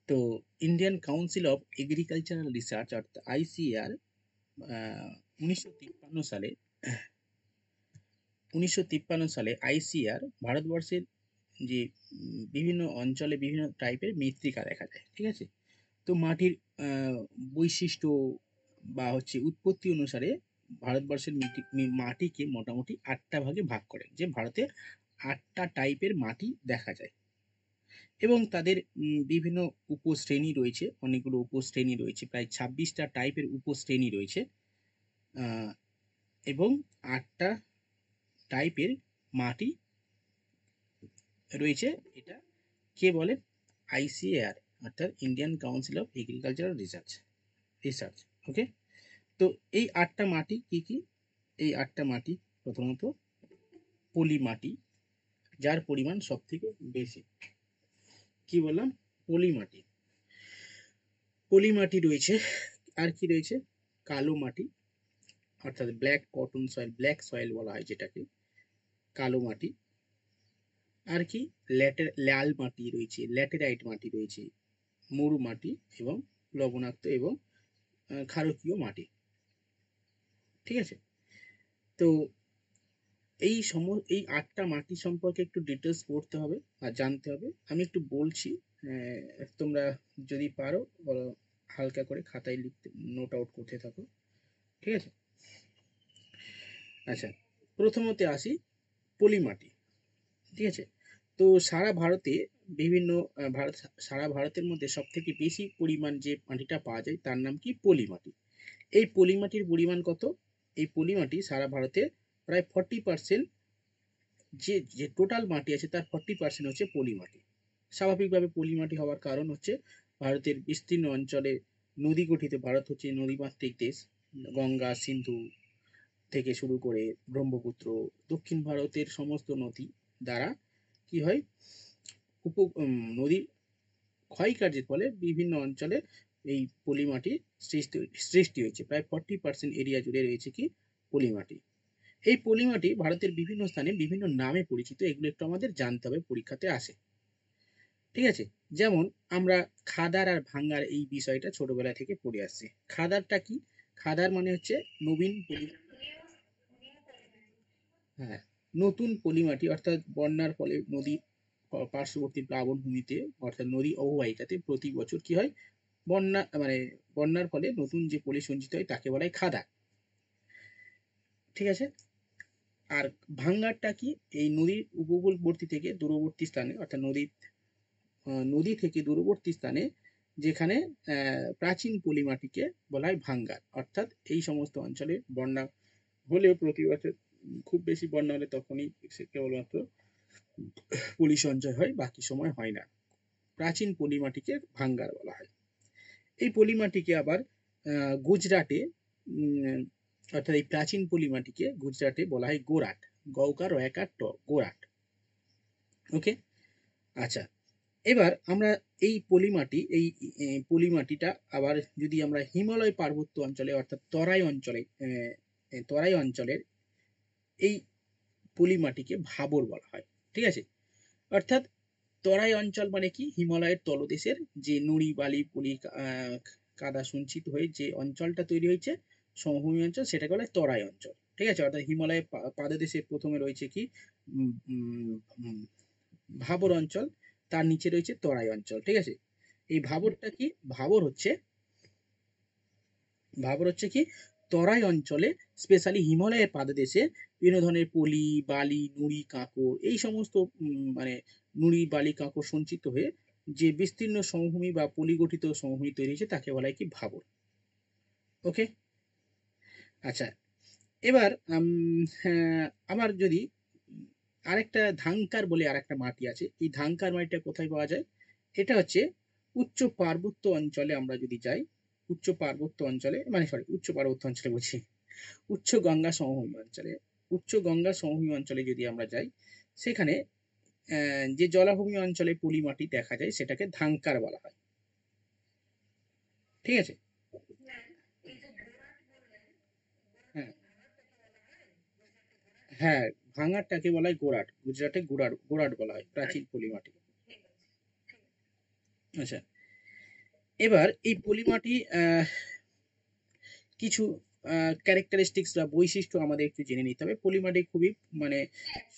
তো Indian council of agricultural research অর্থাৎ ICAR 1953 সালে 1953 সালে আইসিআর ভারতবর্ষের যে বিভিন্ন অঞ্চলে বিভিন্ন টাইপের মৃত্তিকা দেখা যায়, ঠিক আছে। তো মাটির বৈশিষ্ট্য বা হচ্ছে উৎপত্তি অনুসারে ভারতবর্ষের মাটিকে মোটামুটি 8টা ভাগে ভাগ করে, যে ভারতে 8টা টাইপের মাটি দেখা যায় এবং তাদের বিভিন্ন উপশ্রেণী রয়েছে, অনেকগুলো উপশ্রেণী রয়েছে, প্রায় 26টা টাইপের উপশ্রেণী রয়েছে এবং 8টা টাইপের মাটি রয়েছে। এটা কে বলে? আইসিএআর অর্থাৎ Indian council of agricultural research. Okay. তো এই 8টা মাটি কি কি? এই 8টা মাটি প্রথমত পলি মাটি, যার পরিমাণ সব থেকে বেশি। কি বললাম? পলি মাটি। পলি মাটি রয়েছে। আর কি রয়েছে? কালো মাটি অর্থাৎ black cotton soil, black soil বলা হয় যেটাকে, কালো মাটি। আর কি? লাল মাটি রয়েছে, ল্যাটেরাইট মাটি রয়েছে, মরু মাটি এবং লবণাক্ত এবং ক্ষারকীয় মাটি। ঠিক আছে। তো এই 8টা মাটি সম্পর্কে একটু ডিটেলস পড়তে হবে আর জানতে হবে। আমি একটু বলছি, তোমরা যদি পারো হালকা করে খাতায় লিখতে, নোট আউট করতে থাকো। ঠিক আছে। আচ্ছা, প্রথমত আসি পলি মাটি। ঠিক আছে। তো সারা ভারতে বিভিন্ন সারা ভারতের মধ্যে সব থেকে বেশি পরিমাণ যে মাটিটা পাওয়া যায় তার নাম কি? পলি মাটি। এই পলি মাটির পরিমাণ কত? এই পলি মাটি সারা ভারতে প্রায় 40%, যে টোটাল মাটি আছে তার 40% হচ্ছে পলি মাটি। স্বাভাবিকভাবে পলি মাটি হওয়ার কারণ হচ্ছে ভারতের বিস্তীর্ণ অঞ্চলে নদী গঠিত, ভারত হচ্ছে নদীমাতৃক দেশ। গঙ্গা, সিন্ধু থেকে শুরু করে ব্রহ্মপুত্র, দক্ষিণ ভারতের সমস্ত নদী দ্বারা কি হয়, নদীর ক্ষয়কার্যের ফলে বিভিন্ন অঞ্চলে এই পলি মাটির সৃষ্টি হয়েছে। প্রায় 40% এরিয়া জুড়ে রয়েছে কি? পলি মাটি। এই পলি মাটি ভারতের বিভিন্ন স্থানে বিভিন্ন নামে পরিচিত, এগুলো একটু আমাদের জানতে হবে, পরীক্ষাতে আসে। ঠিক আছে। যেমন আমরা খাদার আর ভাঙ্গার এই বিষয়টা ছোটবেলা থেকে পড়ে আসছি। খাদারটা কি? খাদার মানে হচ্ছে নবীন পলি, হ্যাঁ, নতুন পলিমাটি, অর্থাৎ বন্যার ফলে নদী পার্শ্ববর্তী প্লাবন ভূমিতে অর্থাৎ নদী অববাহিকাতে প্রতি বছর কি হয়, মানে বন্যার ফলে নতুন যে পলি সঞ্চিত হয় তাকে বলা হয় খাদা। ঠিক আছে। আর ভাঙ্গারটা কি? এই নদীর উপকূলবর্তী থেকে দূরবর্তী স্থানে, অর্থাৎ নদী থেকে দূরবর্তী স্থানে যেখানে প্রাচীন পলিমাটিকে বলা হয় ভাঙ্গার। অর্থাৎ এই সমস্ত অঞ্চলে বন্যা হলেও প্রতি বছর খুব বেশি বন্যা হলে তখনই সে কেবলমাত্র পলি সঞ্চয় হয়, বাকি সময় হয় না। প্রাচীন পলিমাটিকে ভাঙ্গার বলা হয়। এই পলিমাটিকে আবার গুজরাটে, অর্থাৎ এই প্রাচীন পলিমাটিকে গুজরাটে বলা হয় গোরাট। গৌকার রয়াকার ট, গোরাট। ওকে। আচ্ছা, এবার আমরা এই পলিমাটিটা আবার যদি আমরা হিমালয় পার্বত্য অঞ্চলে অর্থাৎ তরাই অঞ্চলের এই পলিমাটিকে ভাবর বলা হয়। ঠিক আছে। অর্থাৎ তরাই অঞ্চল মানে কি? হিমালয়ের তলদেশের যে নুড়ি বালি পলি কাদা সঞ্চিত হয়ে যে অঞ্চলটা তৈরি হয়েছে সমভূমি অঞ্চল, সেটাকে বলে তরাই অঞ্চল। ঠিক আছে। অর্থাৎ হিমালয়ের পাদদেশে প্রথমে রয়েছে কি? ভাবর অঞ্চল, তার নিচে রয়েছে তরাই অঞ্চল। ঠিক আছে। এই ভাবরটা কি? ভাবর হচ্ছে কি? তরাই অঞ্চলে, স্পেশালি হিমালয়ের পাদদেশে বিভিন্ন ধরনের পলি বালি নুড়ি কাঁকড় এই সমস্ত মানে নুড়ি বালি কাঁকড় সঞ্চিত হয়ে যে বিস্তীর্ণ সমভূমি বা পলিগঠিত সমভূমি তৈরি হয়েছে তাকে বলা হয় কি? ভাবর। ওকে। আচ্ছা, এবার আবার যদি আরেকটা ধাংকার বলে আরেকটা মাটি আছে, এই ধাংকার মাটিটা কোথায় পাওয়া যায়? এটা হচ্ছে উচ্চ পার্বত্য অঞ্চলে আমরা যদি যাই, উচ্চ পার্বত্য অঞ্চলে, মানে সরি, উচ্চ পার্বত্য অঞ্চলে বলছি, উচ্চ গঙ্গা সমভূমি অঞ্চলে, উচ্চ গঙ্গা সমভূমি অঞ্চলে যদি আমরা যাই, সেখানে যে জলাভূমি অঞ্চলে পলি মাটি দেখা যায় সেটাকে ধাংকার বলা হয়। ঠিক আছে। হ্যাঁ, হ্যাঁ, ভাঙারটাকে বলা হয় গোরাট। গুজরাটে গোরাট বলা হয় প্রাচীন পলি মাটি। আচ্ছা, এবার এই পলিমাটি কিছু ক্যারেক্টারিস্টিক্স বা বৈশিষ্ট্য আমাদের একটু জেনে নিতে হবে। পলিমাটি খুবই মানে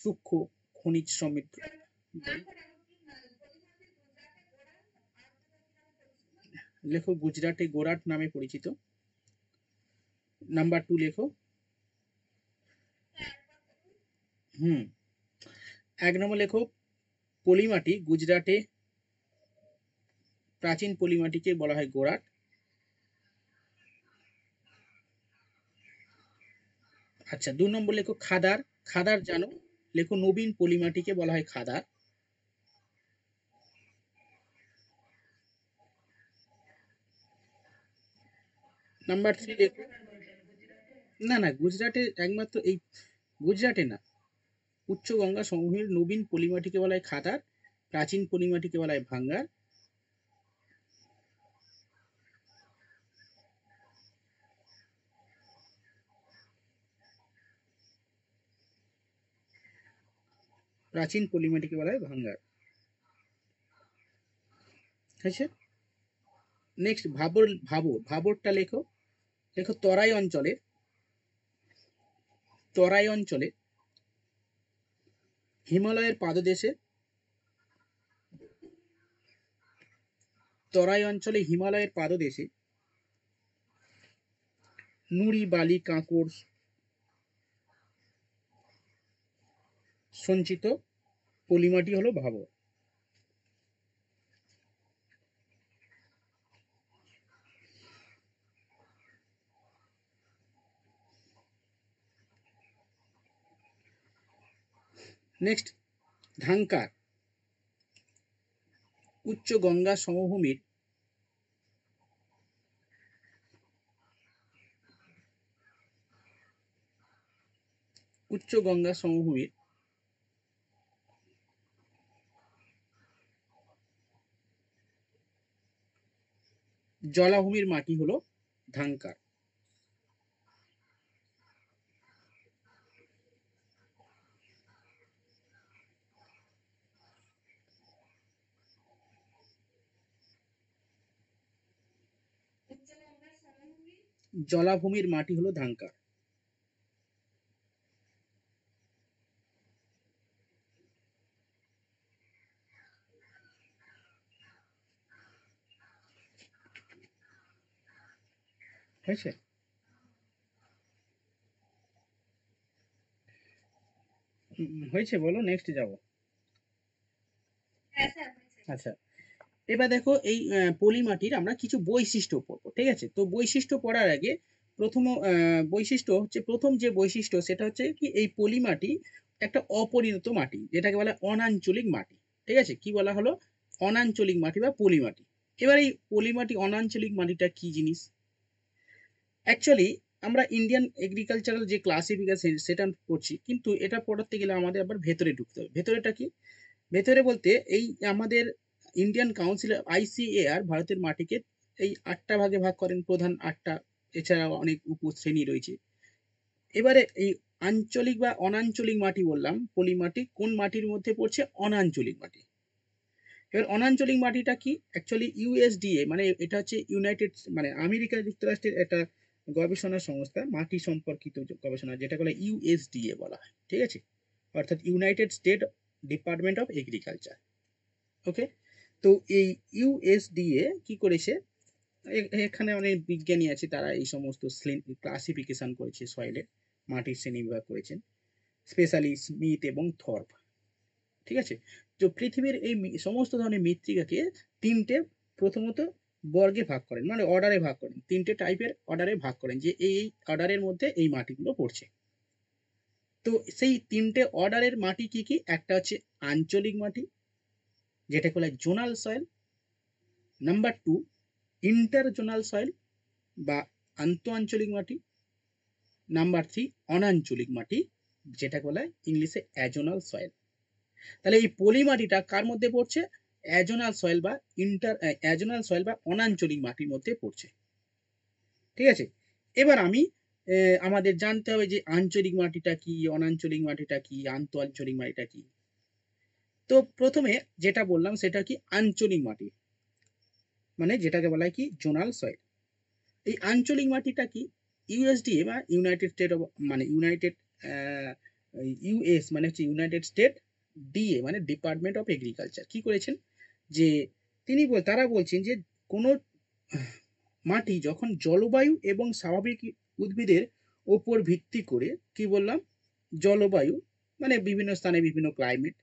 সূক্ষ্ম খনিজ সমৃদ্ধ। লেখো গুজরাটে গোরাট নামে পরিচিত। নাম্বার 2 লেখো। হুম। 1 নম্বর লেখো, পলিমাটি গুজরাটে প্রাচীন পলিমাটিকে বলা হয় গোরাট। আচ্ছা, 2 নম্বর লেখো খাদার। খাদার জানো? লেখো নবীন পলিমাটিকে বলা হয় খাদার। নাম্বার 3 লেখো। না না, গুজরাটে একমাত্র এই গুজরাটে না, উচ্চ গঙ্গা সমভূমির নবীন পলিমাটিকে বলা হয় খাদার, প্রাচীন পলিমাটিকে বলা হয় ভাঙ্গার। প্রাচীন পলিমাটিকে বলা হয় ভাঙ্গার। ঠিক আছে। নেক্সট ভাবর। ভাবরটা লেখো। লেখো তরাই অঞ্চলে হিমালয়ের পাদদেশে, তরাই অঞ্চলে হিমালয়ের পাদদেশে নুড়ি বালি কাঁকড় সঞ্চিত পলিমাটি হলো ভাবর। নেক্সট ধাঙ্কার। উচ্চ গঙ্গা সমভূমির উচ্চ গঙ্গা সমভূমির জলাভূমির মাটি হলো ধাঙ্কার। জলাভূমির মাটি হলো ধাঙ্কার। হয়েছে? হয়েছে, বলো, নেক্সট যাবো। আচ্ছা, এবার দেখো এই পলিমাটির আমরা কিছু বৈশিষ্ট্য পড়বো, ঠিক আছে? তো বৈশিষ্ট্য পড়ার আগে প্রথম বৈশিষ্ট্য হচ্ছে, প্রথম যে বৈশিষ্ট্য সেটা হচ্ছে কি, এই পলিমাটি একটা অপরিণত মাটি, যেটাকে বলা হয় অনাঞ্চলিক মাটি। ঠিক আছে, কি বলা হলো? অনাঞ্চলিক মাটি বা পলিমাটি। এবার এই পলিমাটি অনাঞ্চলিক মাটিটা কি জিনিস? অ্যাকচুয়ালি আমরা ইন্ডিয়ান এগ্রিকালচারাল যে ক্লাসিফিকেশন সেটা করছি, কিন্তু এটা পড়াতে গেলে আমাদের আবার ভেতরে ঢুকতে হবে। ভেতরেটা কি? ভেতরে বলতে এই আমাদের ইন্ডিয়ান কাউন্সিল আইসিএআর ভারতের মাটিকে এই 8টা ভাগে ভাগ করেন, প্রধান 8টা। এছাড়াও অনেক উপশ্রেণী রয়েছে। এবারে এই আঞ্চলিক বা অনাঞ্চলিক মাটি বললাম, পলি মাটি কোন মাটির মধ্যে পড়ছে? অনাঞ্চলিক মাটি। এবার অনাঞ্চলিক মাটিটা কি? অ্যাকচুয়ালি ইউএসডিএ, মানে এটা হচ্ছে ইউনাইটেড, মানে আমেরিকা যুক্তরাষ্ট্রের একটা গবেষণা সংস্থা, মাটি সম্পর্কিত গবেষণা, যেটা বলে ইউএসডিএ বলা হয়। ঠিক আছে, অর্থাৎ United State department of agriculture. Okay. তো এই ইউএসডিএ কি করেছে, এখানে অনেক বিজ্ঞানী আছে, তারা এই সমস্ত ক্লাসিফিকেশন করেছে সয়েলের, মাটির শ্রেণী বিভাগ করেছেন, স্পেশালি স্মিথ এবং থর্প। ঠিক আছে। তো পৃথিবীর এই সমস্ত ধরনের মৃত্তিকাকে 3টে প্রথমত বর্গে ভাগ করেন, মানে অর্ডারে ভাগ করেন, 3টে টাইপের অর্ডারে ভাগ করেন, যে এই অর্ডারের মধ্যে এই মাটিগুলো পড়ছে। তো সেই 3টে অর্ডারের মাটি কি কি? একটা হচ্ছে আঞ্চলিক মাটি, যেটা বলে zonal soil. Number 2 interzonal soil বা আন্তঃ আঞ্চলিক মাটি। নাম্বার 3 অনাঞ্চলিক মাটি, যেটা বলা হয় ইংলিশে অ্যাজোনাল সয়েল। তাহলে এই পলি মাটিটা কার মধ্যে পড়ছে? অ্যাজোনাল সয়েল বা অ্যাজোনাল সয়েল বা অনাঞ্চলিক মাটির মধ্যে পড়ছে। ঠিক আছে। এবার আমি আমাদের জানতে হবে যে আঞ্চলিক মাটিটা কি, অনাঞ্চলিক মাটিটা কি, আন্তঃ আঞ্চলিক মাটিটা কি। তো প্রথমে যেটা বললাম সেটা কি, আঞ্চলিক মাটি। মানে যেটাকে বলা হয় কি জোনাল সয়েল। এই আঞ্চলিক মাটিটা কি ইউএসডিএ বা ইউনাইটেড স্টেট মানে ইউএস মানে হচ্ছে ইউনাইটেড স্টেট ডিএ মানে ডিপার্টমেন্ট অফ এগ্রিকালচার কি করেছেন যে তারা বলছেন যে কোনো মাটি যখন জলবায়ু এবং স্বাভাবিক উদ্ভিদের ওপর ভিত্তি করে কি বললাম জলবায়ু মানে বিভিন্ন স্থানে বিভিন্ন ক্লাইমেট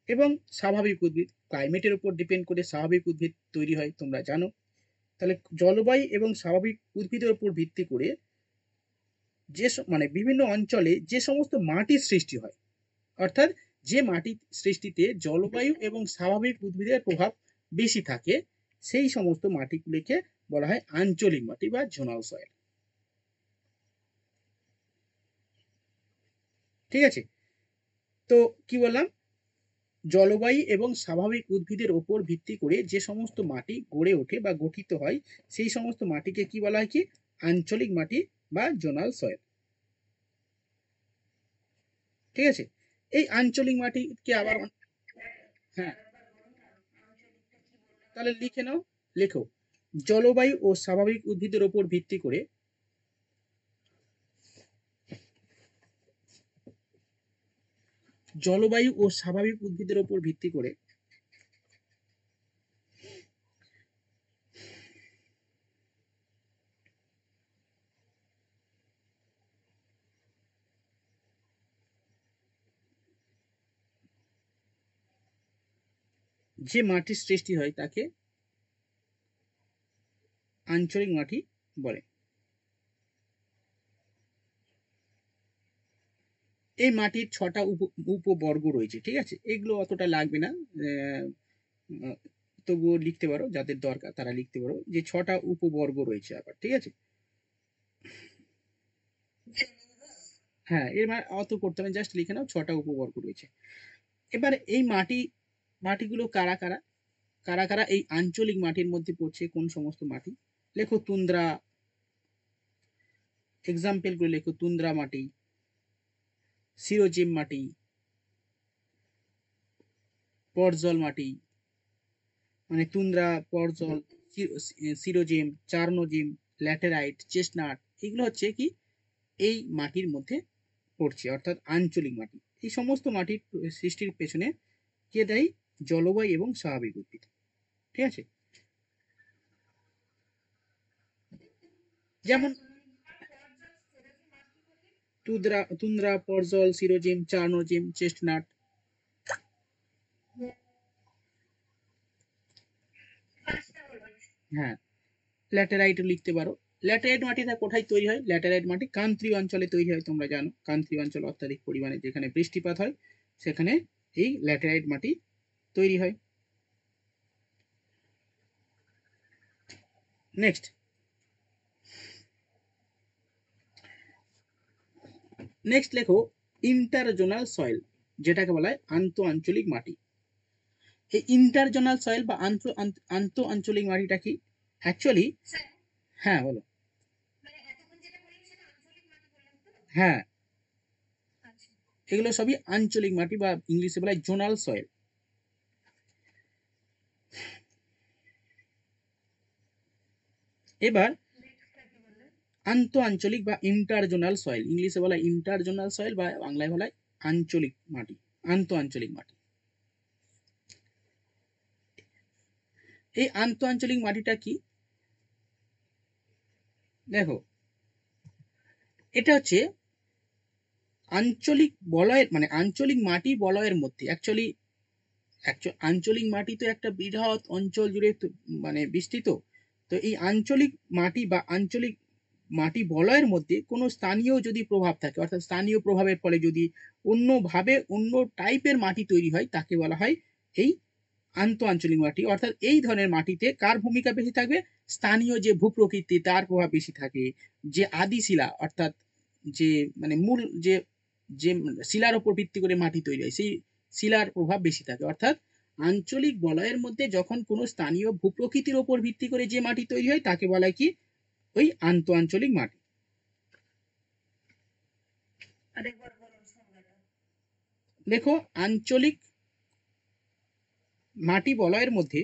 এবং স্বাভাবিক উদ্ভিদ ক্লাইমেটের উপর ডিপেন্ড করে স্বাভাবিক উদ্ভিদ তৈরি হয় তোমরা জানো। তাহলে জলবায়ু এবং স্বাভাবিক উদ্ভিদের উপর ভিত্তি করে মানে বিভিন্ন অঞ্চলে যে সমস্ত মাটির সৃষ্টি হয় অর্থাৎ যে মাটি সৃষ্টিতে জলবায়ু এবং স্বাভাবিক উদ্ভিদের প্রভাব বেশি থাকে সেই সমস্ত মাটিগুলিকে বলা হয় আঞ্চলিক মাটি বা জোনাল সয়েল। ঠিক আছে, তো কি বললাম জলবায়ু এবং স্বাভাবিক উদ্ভিদের ওপর ভিত্তি করে যে সমস্ত মাটি গড়ে ওঠে বা গঠিত হয় সেই সমস্ত মাটিকে কি বলা হয় কি আঞ্চলিক মাটি বা জোনাল সয়েল। ঠিক আছে, এই আঞ্চলিক মাটিকে আবার হ্যাঁ তাহলে লিখে নাও, লেখো জলবায়ু ও স্বাভাবিক উদ্ভিদের ওপর ভিত্তি করে জলবায়ু ও স্বাভাবিক উদ্ভিদের ওপর ভিত্তি করে যে মাটির সৃষ্টি হয় তাকে আঞ্চলিক মাটি বলে। এই মাটির 6টা উপবর্গ রয়েছে। ঠিক আছে, এগুলো অতটা লাগবে না, তবুও লিখতে পারো, যাদের দরকার তারা লিখতে পারো যে 6টা উপবর্গ রয়েছে আবার। ঠিক আছে, হ্যাঁ এর মানে অত করতে হবে, জাস্ট লিখে নাও 6টা উপবর্গ রয়েছে। এবার এই মাটিগুলো কারা কারা কারা কারা এই আঞ্চলিক মাটির মধ্যে পড়ছে, কোন সমস্ত মাটি লেখো তুন্দ্রা, এক্সাম্পল গুলো লেখো তুন্দ্রা মাটি, সিরোজিম মাটি, পর্জল মাটি মানে তুন্দ্রা পর্জল সিরোজিম চার্নোজিম ল্যাটেরাইট চেস্টনাট, এগুলো হচ্ছে কি এই মাটির মধ্যে পড়ছে অর্থাৎ আঞ্চলিক মাটি। এই সমস্ত মাটির সৃষ্টির পেছনে কে দেয় জলবায়ু এবং স্বাভাবিক উদ্ভিদ। ঠিক আছে, যেমন তুন্দ্রা পর্জল সিরোজিম চার্নোজিম চেস্টনাট। হ্যাঁ ল্যাটেরাইট লিখতে পারো। ল্যাটেরাইট মাটিটা কোথায় তৈরি হয়, ল্যাটেরাইট মাটি ক্রান্তীয় অঞ্চলে তৈরি হয়, তোমরা জানো ক্রান্তীয় অঞ্চল অত্যাধিক পরিমাণে যেখানে বৃষ্টিপাত হয় সেখানে এই ল্যাটেরাইট মাটি তৈরি হয়। নেক্সট নেক্সট লেখো ইন্টারজোনাল সয়েল, যেটাকে বলা হয় আন্তঃ আঞ্চলিক মাটি। এই ইন্টারজোনাল সয়েল বা আন্তঃ আঞ্চলিক মাটিটা কি অ্যাকচুয়ালি, হ্যাঁ বলো, হ্যাঁ এগুলো সবই আঞ্চলিক মাটি বা ইংলিশে বলা হয় জোনাল সয়েল। এবার আন্তঃ আঞ্চলিক বা ইন্টারজোনাল সয়েল, ইংলিশে বলা হয় ইন্টারজোনাল সয়েল বা বাংলায় বলা হয় আঞ্চলিক মাটি, আন্তঃ আঞ্চলিক মাটি। এই আন্তঃ আঞ্চলিক মাটিটা কি দেখো, এটা হচ্ছে আঞ্চলিক বলয়ের মানে আঞ্চলিক মাটি বলয়ের মধ্যে অ্যাকচুয়ালি আঞ্চলিক মাটি তো একটা বৃহৎ অঞ্চল জুড়ে মানে বিস্তৃত। তো এই আঞ্চলিক মাটি বা আঞ্চলিক মাটি বলয়ের মধ্যে কোনো স্থানীয় যদি প্রভাব থাকে অর্থাৎ স্থানীয় প্রভাবের ফলে যদি অন্যভাবে অন্য টাইপের মাটি তৈরি হয় তাকে বলা হয় এই আন্তঃ আঞ্চলিক মাটি। অর্থাৎ এই ধরনের মাটিতে কার ভূমিকা বেশি থাকবে, স্থানীয় যে ভূপ্রকৃতি তার প্রভাব বেশি থাকে, যে আদি শিলা অর্থাৎ যে মানে মূল যে যে শিলার উপর ভিত্তি করে মাটি তৈরি হয় সেই শিলার প্রভাব বেশি থাকে। অর্থাৎ আঞ্চলিক বলয়ের মধ্যে যখন কোনো স্থানীয় ভূপ্রকৃতির উপর ভিত্তি করে যে মাটি তৈরি হয় তাকে বলা হয় কি ওই আন্তঃ আঞ্চলিক মাটি। দেখো আঞ্চলিক মাটি বলয়ের মধ্যে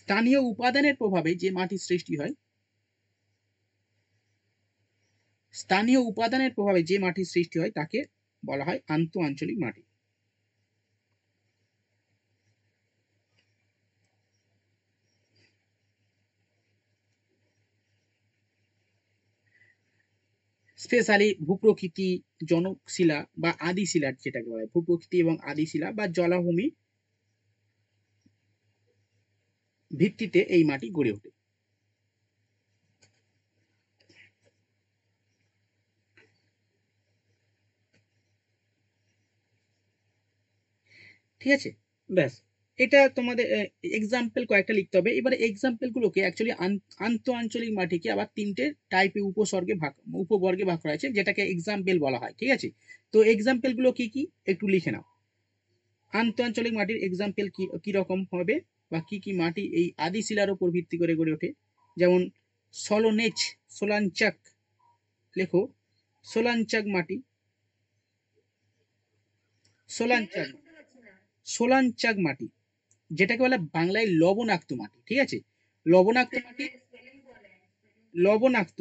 স্থানীয় উপাদানের প্রভাবে যে মাটির সৃষ্টি হয়, স্থানীয় উপাদানের প্রভাবে যে মাটির সৃষ্টি হয় তাকে বলা হয় আন্তঃ আঞ্চলিক মাটি। স্পেশালি ভূপ্রকৃতি, জনকশিলা বা আদিশিলা যেটাকে বলা হয়, ভূপ্রকৃতি এবং আদিশিলা বা জলাভূমি ভিত্তিতে এই মাটি গড়ে ওঠে। ঠিক আছে, ব্যাস। এটা তোমাদের এক্সাম্পল কয়েকটা লিখতে হবে। এবারে এক্সাম্পল গুলোকে অ্যাকচুয়ালি আন্তঃ আঞ্চলিক মাটিকে আবার তিনটে টাইপে উপবর্গে ভাগ করা হয়েছে, যেটাকে এক্সাম্পল বলা হয়। ঠিক আছে, তো এক্সাম্পল গুলো কি কি একটু লিখে নাও। আন্তঃ আঞ্চলিক মাটির এক্সাম্পল কি রকম হবে, বা কি কি মাটি এই আদি শিলার উপর ভিত্তি করে গড়ে ওঠে? যেমন সলোনেচ, সোলাঞ্চাক, লেখো সোলাঞ্চাক মাটি, সোলাঞ্চাক, সোলাঞ্চাক মাটি যেটাকে বলে বাংলায় লবণাক্ত মাটি। ঠিক আছে, লবণাক্ত মাটি, লবণাক্ত,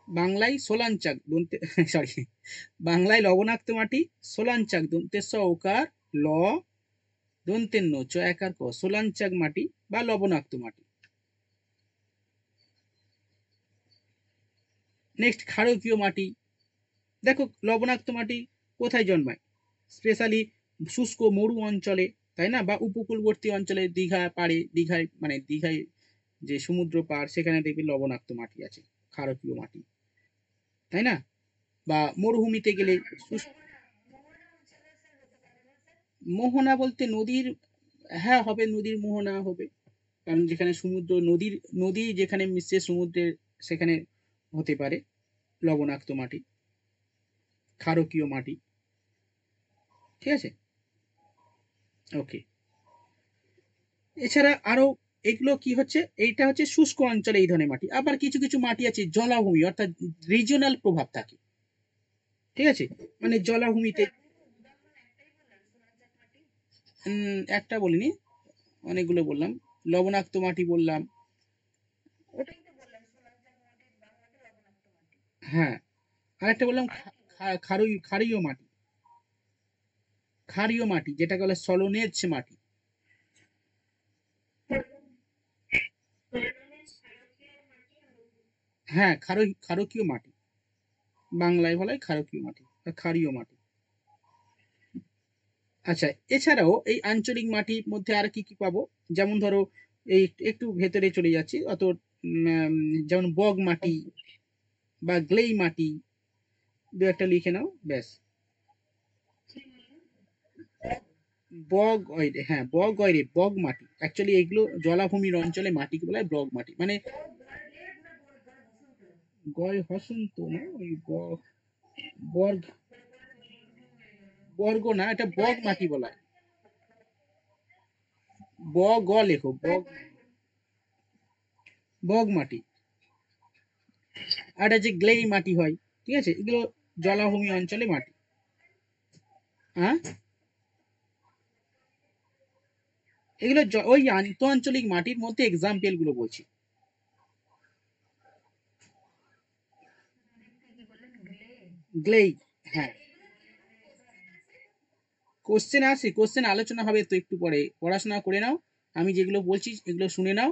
বাংলায় সোলাঞ্চাক দন্তে সরি, বাংলায় লবণাক্ত মাটি, সোলাঞ্চাক দন্তে স ওকার, ল দন্তের ন চ একার ক, সোলাঞ্চাক মাটি বা লবণাক্ত মাটি। নেক্সট ক্ষারকীয় মাটি। দেখো লবণাক্ত মাটি কোথায় জন্মায়? স্পেশালি শুষ্ক মরু অঞ্চলে, তাই না, বা উপকূলবর্তী অঞ্চলে, দীঘা পাড়ে, দীঘায় মানে দীঘায় যে সমুদ্র পাড়, সেখানে দেখবে লবণাক্ত মাটি আছে, ক্ষারকীয় মাটি, তাই না? বা মরুভূমিতে গেলে মোহনা বলতে নদীর, হ্যাঁ হবে, নদীর মোহনা হবে, কারণ যেখানে সমুদ্র, নদী যেখানে মিশছে সমুদ্রের, সেখানে হতে পারে লবণাক্ত মাটি, ক্ষারকীয় মাটি। ঠিক আছে, ওকে। এছাড়া আরো এগুলো কি হচ্ছে, এইটা হচ্ছে শুষ্ক অঞ্চলে এই ধরনের মাটি। আবার কিছু কিছু মাটি আছে জলাভূমি, অর্থাৎ রিজিওনাল প্রভাব থাকে। ঠিক আছে, মানে জলাভূমিতে একটা বলিনি, অনেকগুলো বললাম। লবণাক্ত মাটি বললাম, হ্যাঁ, আরেকটা বললাম ক্ষারীয় মাটি, ক্ষারীয় মাটি যেটাকে বলে সলোনেজ মাটি। হ্যাঁ, ক্ষারকীয় মাটি, বাংলায় বলা হয় ক্ষারকীয় মাটি বা ক্ষারীয় মাটি। আচ্ছা, এছাড়াও এই আঞ্চলিক মাটির মধ্যে আর কি কি পাবো? যেমন ধরো, এই একটু ভেতরে চলে যাচ্ছি, অত যেমন বগ মাটি বা গ্লেই মাটি, দু একটা লিখে নাও, ব্যাস। হ্যাঁ, বগ মাটি, অ্যাকচুয়ালি এগুলো জলাভূমির অঞ্চলে মাটিকে বলা হয় বগ মাটি, মানে গয় হসন্ত না, ওই বর্গ, বর্গ না, এটা বগ মাটি বলা হয়। লেখো, বগ মাটি। আর এটা যে গ্লেই মাটি হয়, ঠিক আছে, এগুলো জলাভূমি অঞ্চলে মাটি। হ্যাঁ, এগুলো ওই আন্তঃ আঞ্চলিক মাটির মধ্যে এক্সাম্পল গুলো বলছি। গ্লেই, হ্যাঁ, কোশ্চেন আসে, কোশ্চেন আলোচনা হবে তো একটু পরে, পড়াশোনা করে নাও, আমি যেগুলো বলছি এগুলো শুনে নাও।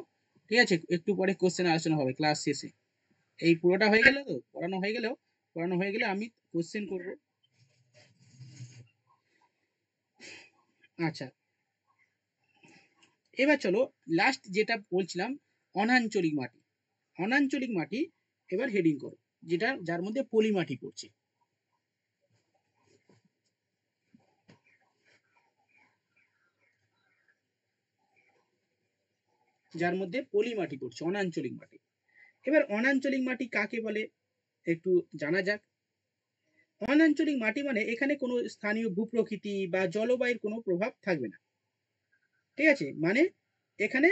ঠিক আছে, একটু পরে কোশ্চেন আলোচনা হবে ক্লাস শেষে। এই পুরোটা হয়ে গেল তো, পড়ানো হয়ে গেলে আমি কোশ্চেন করব। আচ্ছা, এবার চলো লাস্ট যেটা বলছিলাম, অনাঞ্চলিক মাটি। অনাঞ্চলিক মাটি এবার হেডিং করো, যেটা যার মধ্যে পলি মাটি পড়ছে, যার মধ্যে পলি মাটি পড়ছে, অনাঞ্চলিক মাটি। এবার অনাঞ্চলিক মাটি কাকে বলে একটু জানা যাক। অনাঞ্চলিক মাটি মানে এখানে কোনো স্থানীয় ভূপ্রকৃতি বা জলবায়ুর কোনো প্রভাব থাকবে না। ঠিক আছে, মানে এখানে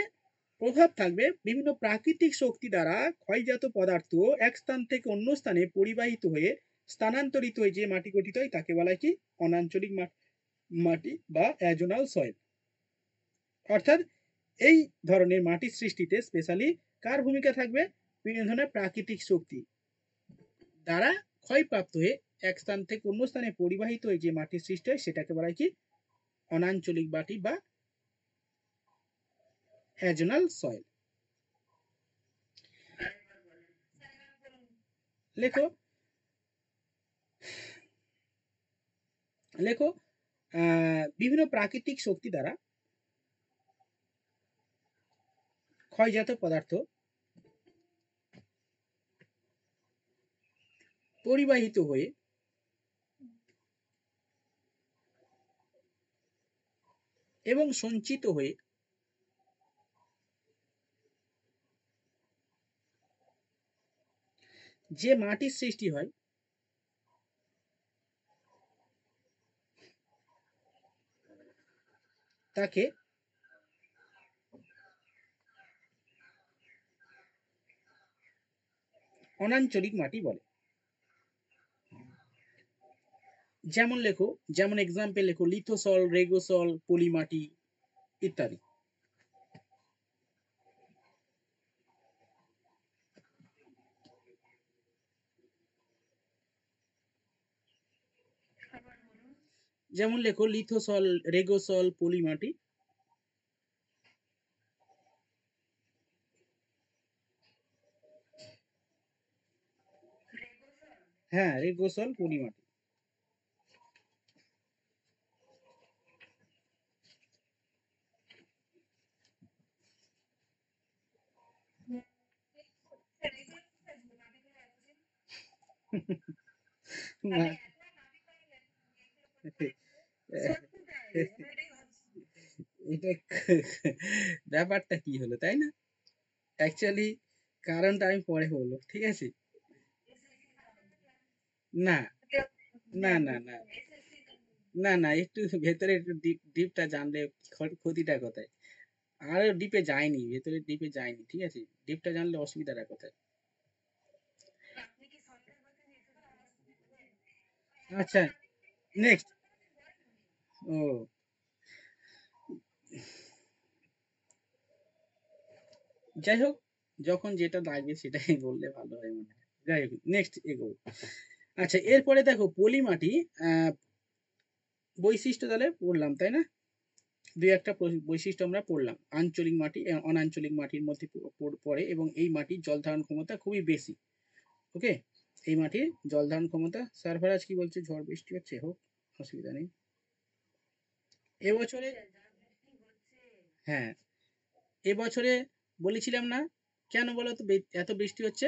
প্রভাব থাকবে বিভিন্ন প্রাকৃতিক শক্তি দ্বারা ক্ষয়জাত পদার্থ এক স্থান থেকে অন্য স্থানে পরিবাহিত হয়ে স্থানান্তরিত হয়ে যে মাটি গঠিত হয় তাকে বলা হয় কি, অনাঞ্চলিক মাটি বা অ্যাজোনাল সয়েল। অর্থাৎ এই ধরনের মাটির সৃষ্টিতে স্পেশালি কার ভূমিকা থাকবে? বিভিন্ন ধরনের প্রাকৃতিক শক্তি দ্বারা ক্ষয়প্রাপ্ত হয়ে এক স্থান থেকে অন্য স্থানে পরিবাহিত হয়ে যে মাটির সৃষ্টি হয় সেটাকে বলা হয় কি? অনাঞ্চলিক মাটি বা অ্যাজোনাল সয়েল। লেখো লেখো বিভিন্ন প্রাকৃতিক শক্তি দ্বারা ক্ষয়জাত পদার্থ পরিবাহিত হয়ে এবং সঞ্চিত হয়ে যে মাটির সৃষ্টি হয় তাকে অনাঞ্চলিক মাটি বলে। যেমন লেখো, যেমন এক্সাম্পল লেখো লিথোসল, রেগোসল, পলি মাটি ইত্যাদি। যেমন লেখো লিথোসল, রেগোসল, পলি মাটি। হ্যাঁ, রেগোসল, পলি মাটি। এটা ব্যাপারটা কি হলো, তাই না? অ্যাকচুয়ালি কারণটা আমি পরে বলবো, ঠিক আছে? না না না না না না, একটু ভেতরে একটু ডিপটা জানলে ক্ষতিটা কোথায়? আরো ডিপে যায়নি, ভেতরে ডিপে যায়নি, ঠিক আছে? ডিপটা জানলে অসুবিধাটা কোথায়? আচ্ছা, নেক্সট। ও, যাই হোক, যখন যেটা লাগবে সেটাই বললে ভালো হয় মনে হয়। যাই হোক, নেক্সট এগো। আচ্ছা, এরপরে দেখো পলিমাটি বৈশিষ্ট্য তাহলে পড়লাম, তাই না? দুই একটা বৈশিষ্ট্য আমরা পড়লাম। আঞ্চলিক মাটি অনাঞ্চলিক মাটির মধ্যে পড়ে এবং এই মাটির জল ধারণ ক্ষমতা খুবই বেশি। ওকে, এই মাটির জল ধারণ ক্ষমতা। সার্ভারাজ কি বলছে? ঝড় বৃষ্টি হচ্ছে, হোক, অসুবিধা নেই। এবছরে, হ্যাঁ, এবছরে বলেছিলাম না, কেন বলো তো এত বৃষ্টি হচ্ছে?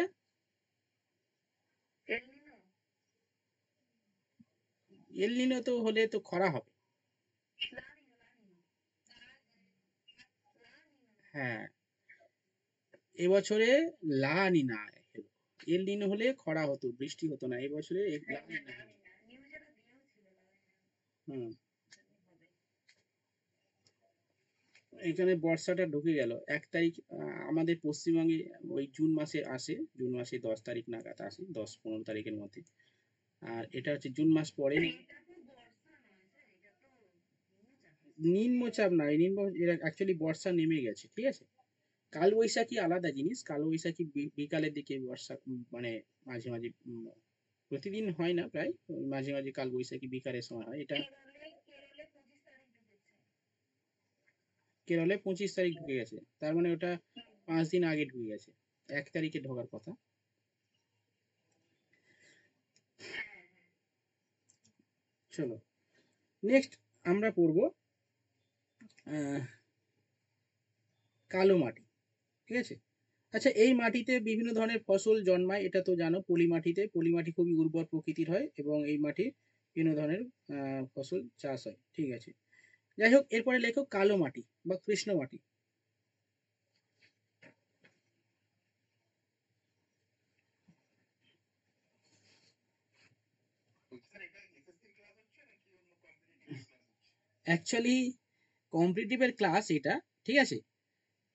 এল নিনো তো হলে তো খরা হবে। হ্যাঁ, এবছরে লা নিনা হলো। এল নিনো হলে খরা হতো, বৃষ্টি হতো না। এবছরে লা নিনা হলো। হুম, এখানে বর্ষাটা ঢুকে গেল 1 তারিখ। আমাদের পশ্চিমবঙ্গে ওই জুন মাসে আসে, জুন মাসে 10 তারিখ নাগাদ আসে, 10-15 তারিখের মধ্যে। আর এটা হচ্ছে জুন মাস পরে। নিম্নচাপ না, এই এরা অ্যাকচুয়ালি বর্ষা নেমে গেছে, ঠিক আছে? কালবৈশাখী আলাদা জিনিস। কালবৈশাখী বিকালের দিকে বর্ষা, মানে মাঝে মাঝে, প্রতিদিন হয় না প্রায়, মাঝে মাঝে কালবৈশাখী বিকালের সময় হয় এটা। কেরলে 25 তারিখ ঢুকে গেছে, তার মানে ওটা 5 দিন আগে ঢুকে গেছে। 1 তারিখে ঢোকার কথা। চলো, নেক্সট আমরা পড়বো আহ, কালো মাটি, ঠিক আছে? আচ্ছা, এই মাটিতে বিভিন্ন ধরনের ফসল জন্মায়, এটা তো জানো। পলি মাটিতে, পলি মাটি খুবই উর্বর প্রকৃতির হয় এবং এই মাটি বিভিন্ন ধরনের ফসল চাষ হয়, ঠিক আছে? যাই হোক, এরপরে লেখো কালো মাটি বা কৃষ্ণ মাটি। অ্যাকচুয়ালি কম্পিটিটিভের ক্লাস এটা, ঠিক আছে?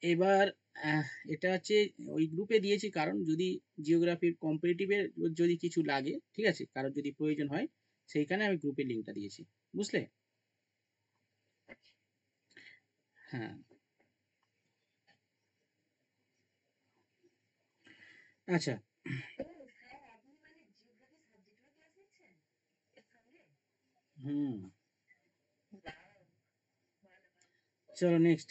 এবার আহ, এটা হচ্ছে ওই গ্রুপে দিয়েছি, কারণ যদি জিওগ্রাফির কম্পিটিটিভের যদি কিছু লাগে, ঠিক আছে, কারোর যদি প্রয়োজন হয়, সেইখানে আমি গ্রুপে লিঙ্কটা দিয়েছি, বুঝলে? হ্যাঁ, আচ্ছা, হুম, চলো নেক্সট।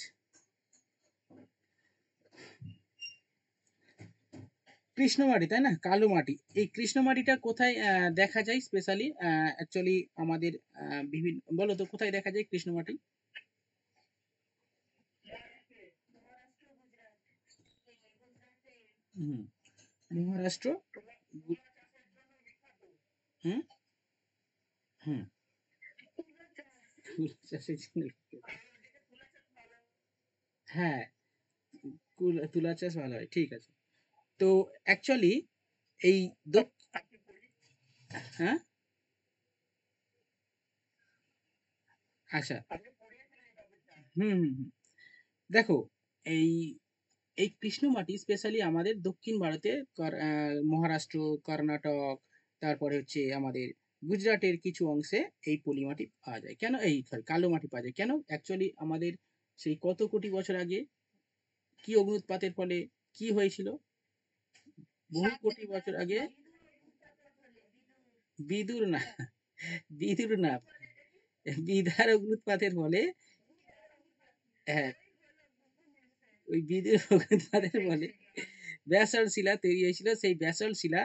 কৃষ্ণ মাটি, তাই না? কালো মাটি। এই কৃষ্ণ মাটিটা কোথায় দেখা যায় স্পেশালি? অ্যাকচুয়ালি আমাদের বিভিন্ন, বলো তো কোথায় দেখা যায় কৃষ্ণ মাটি? হুম, মহারাষ্ট্র। হুম, হুম, ফুল চাষের জন্য। হ্যাঁ, তুলা চাষ ভালো হয়, ঠিক আছে। তো অ্যাকচুয়ালি এই হ্যাঁ, আচ্ছা, হুম, হুম, হুম। দেখো, এই এই কৃষ্ণ মাটি স্পেশালি আমাদের দক্ষিণ ভারতে, মহারাষ্ট্র, কর্ণাটক, তারপরে হচ্ছে আমাদের গুজরাটের কিছু অংশে এই পলি মাটি পাওয়া যায়। কেন, এই সরি কালো মাটি পাওয়া যায় কেন? অ্যাকচুয়ালি আমাদের সেই কত কোটি বছর আগে কি অগ্নুৎপাতের ফলে কি হয়েছিল? বহু কোটি বছর আগে। বিদুর না, বিদুর না, বিদার অগ্নুৎপাতের ফলে, হ্যাঁ, ওই বিদুর অগ্নুৎপাতের ফলে ব্যাসল্ট শিলা তৈরি হয়েছিল। সেই ব্যাসল্ট শিলা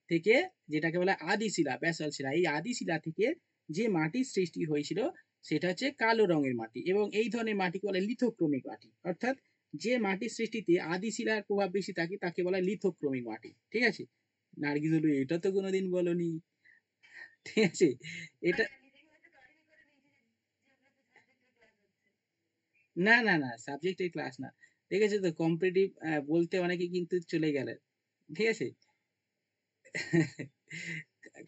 থেকে, যেটাকে বলে আদি শিলা, ব্যাসল্ট শিলা, এই আদি শিলা থেকে যে মাটির সৃষ্টি হয়েছিল সেটা হচ্ছে কালো রঙের মাটি, এবং এই ধরনের মাটিকে বলে লিথোক্রমিক মাটি। অর্থাৎ যে মাটির সৃষ্টিতে আদি শিলার প্রভাব বেশি থাকে তাকে বলা হয় লিথোক্রমিক মাটি, ঠিক আছে? নার্গিস বলল, এটা তো কোনোদিন বলনি, ঠিক আছে? এটা না, না, না, সাবজেক্টের ক্লাস না। ঠিক আছে, তো কম্পিটিটিভ বলতে অনেকে কিন্তু চলে গেলে, ঠিক আছে?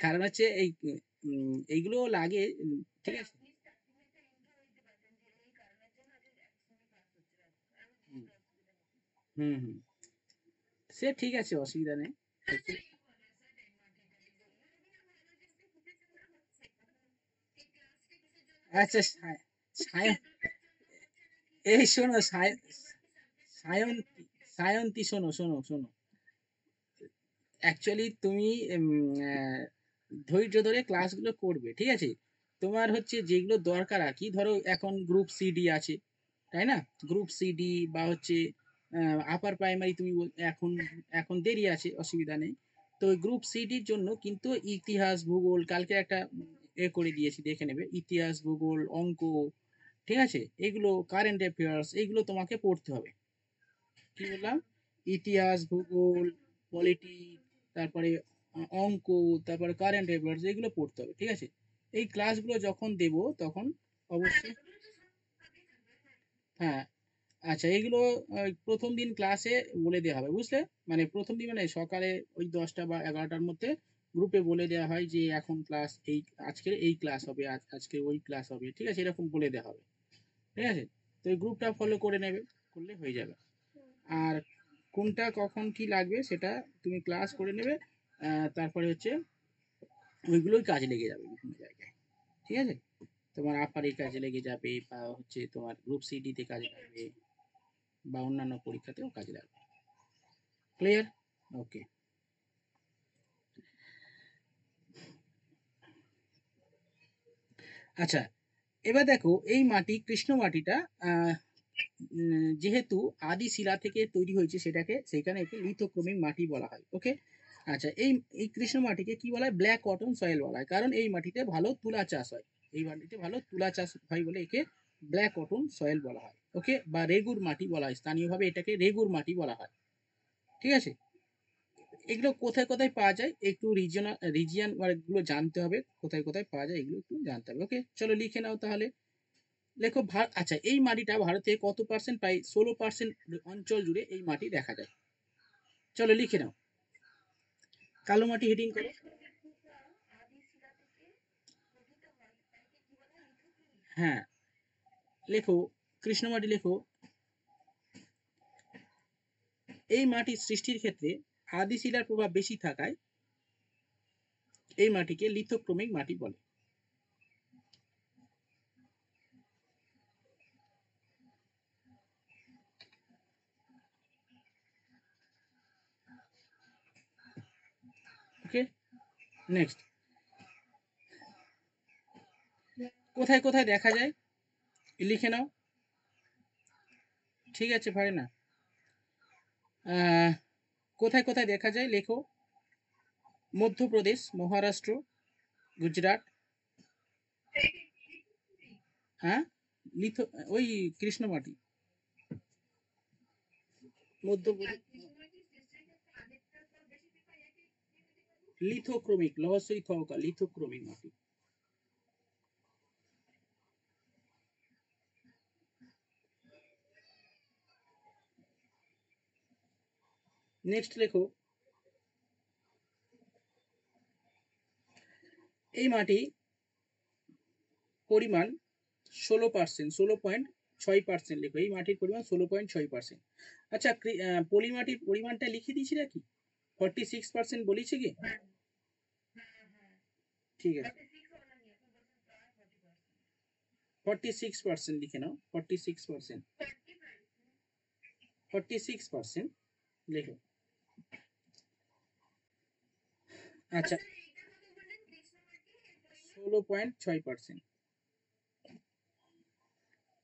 কারণ হচ্ছে এই এইগুলো লাগে, ঠিক আছে? হুম, হুম, হুম। সে ঠিক আছে, অসুবিধা নেই। আচ্ছা, সায়ন, এই শোনো, সায়ন্তী, সায়ন্তী, শোনো, শোনো, শোনো। অ্যাকচুয়ালি তুমি উম, আহ, ধৈর্য ধরে ক্লাসগুলো করবে, ঠিক আছে? তোমার হচ্ছে যেগুলো দরকার আর কি, ধরো এখন গ্রুপ সিডি আছে, তাই না? গ্রুপ সিডি বা হচ্ছে আপার প্রাইমারি, তুমি এখন এখন দেরি আছে, অসুবিধা নেই। তো গ্রুপ সিডির জন্য কিন্তু ইতিহাস, ভূগোল, কালকে একটা করে দিয়েছি, দেখে নেবে। ইতিহাস, ভূগোল, অঙ্ক, ঠিক আছে? এগুলো কারেন্ট অ্যাফেয়ার্স, এগুলো তোমাকে পড়তে হবে। কি বললাম? ইতিহাস, ভূগোল, পলিটি, তারপরে অঙ্ক, তারপরে কারেন্ট অ্যাফেয়ার্স, এগুলো পড়তে হবে, ঠিক আছে? এই ক্লাসগুলো যখন দেব তখন অবশ্যই, হ্যাঁ, আচ্ছা, এগুলো প্রথম দিন ক্লাসে বলে দেওয়া হবে, বুঝলে? মানে প্রথম দিন মানে সকালে ওই 10টা বা 11টার মধ্যে গ্রুপে বলে দেওয়া হয় যে এখন ক্লাস এই, আজকের এই ক্লাস হবে, আজকে ওই ক্লাস হবে, ঠিক আছে? এরকম বলে দেওয়া হবে, ঠিক আছে? তো এই গ্রুপটা ফলো করে নেবে, করলে হয়ে যাবে। আর কোনটা কখন কি লাগবে সেটা তুমি ক্লাস করে নেবে। তারপরে হচ্ছে ওইগুলোই কাজে লেগে যাবে বিভিন্ন জায়গায়, ঠিক আছে? তোমার আপারে কাজে লেগে যাবে, বা হচ্ছে তোমার গ্রুপ সিডিতে কাজে লাগবে, বা অন্যান্য পরীক্ষাতেও কাজে লাগবে। ক্লিয়ার? ওকে। আচ্ছা, এবার দেখো এই মাটি, কৃষ্ণ মাটিটা আহ, যেহেতু আদি শিলা থেকে তৈরি হয়েছে, সেটাকে সেখানে একটি লিথোক্রমিক মাটি বলা হয়, ওকে? আচ্ছা, এই এই কৃষ্ণ মাটিকে কি বলা হয়? ব্ল্যাক কটন সয়েল বলা হয়, কারণ এই মাটিতে ভালো তুলা চাষ হয়। এই মাটিতে ভালো তুলা চাষ হয় বলে একে ব্ল্যাক কটন সয়েল বলা হয়, ওকে? বা রেগুর মাটি বলা হয়, স্থানীয়ভাবে এটাকে রেগুর মাটি বলা হয়, ঠিক আছে? এগুলো কোথায় কোথায় পাওয়া যায়, একটু রিজিয়ন গুলো জানতে হবে, কোথায় কোথায় পাওয়া যায় এগুলো একটু জানতে হবে, ওকে? চলো লিখে নাও তাহলে। লেখো, আচ্ছা, এই মাটিটা ভারতে কত পার্সেন্ট পাই? 16% অঞ্চল জুড়ে এই মাটি দেখা যায়। চলো লিখে নাও, কালো মাটি হেডিং করো। হ্যাঁ, লেখো, কৃষ্ণ মাটি লেখো। এই মাটির সৃষ্টির ক্ষেত্রে আদি শিলার প্রভাব বেশি থাকায় এই মাটিকে লিথোক্রমিক মাটি বলে। ওকে, নেক্সট, কোথায় কোথায় দেখা যায় লিখে নাও। ঠিক আছে, পারে না, কোথায় কোথায় দেখা যায় লেখো। মধ্যপ্রদেশ, মহারাষ্ট্র, গুজরাট। হ্যাঁ, লিথো, ওই কৃষ্ণমাটি, মধ্যপ্রদেশ। লিথোক্রমিক, লহসই থকা, লিথোক্রমিক মাটি। নেক্সট লেখো, এই মাটি পরিমাণ 16%, 16.6% লেখো। এই মাটির পরিমাণ 16.6%। আচ্ছা, পলি মাটির পরিমাণটা লিখে দিয়েছি নাকি? 46% বলেছি কি? ঠিক আছে, 46% লিখে নাও, 46%, 46% লেখো। আচ্ছা, 16.6%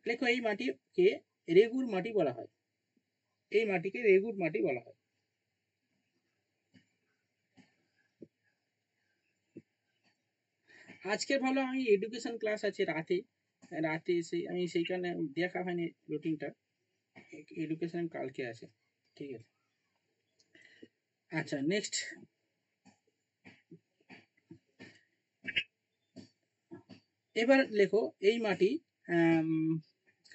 লেখো। এই মাটিকে রেগুর মাটি বলা হয়, এই মাটিকে রেগুর মাটি বলা হয়। আজকে ভালো, আমি এডুকেশন ক্লাস আছে রাতে, রাতে এসে আমি সেইখানে দেখা হয়নি রুটিনটা, এডুকেশন কালকে আছে। ঠিক আছে, আচ্ছা নেক্সট, এবার লেখো এই মাটি,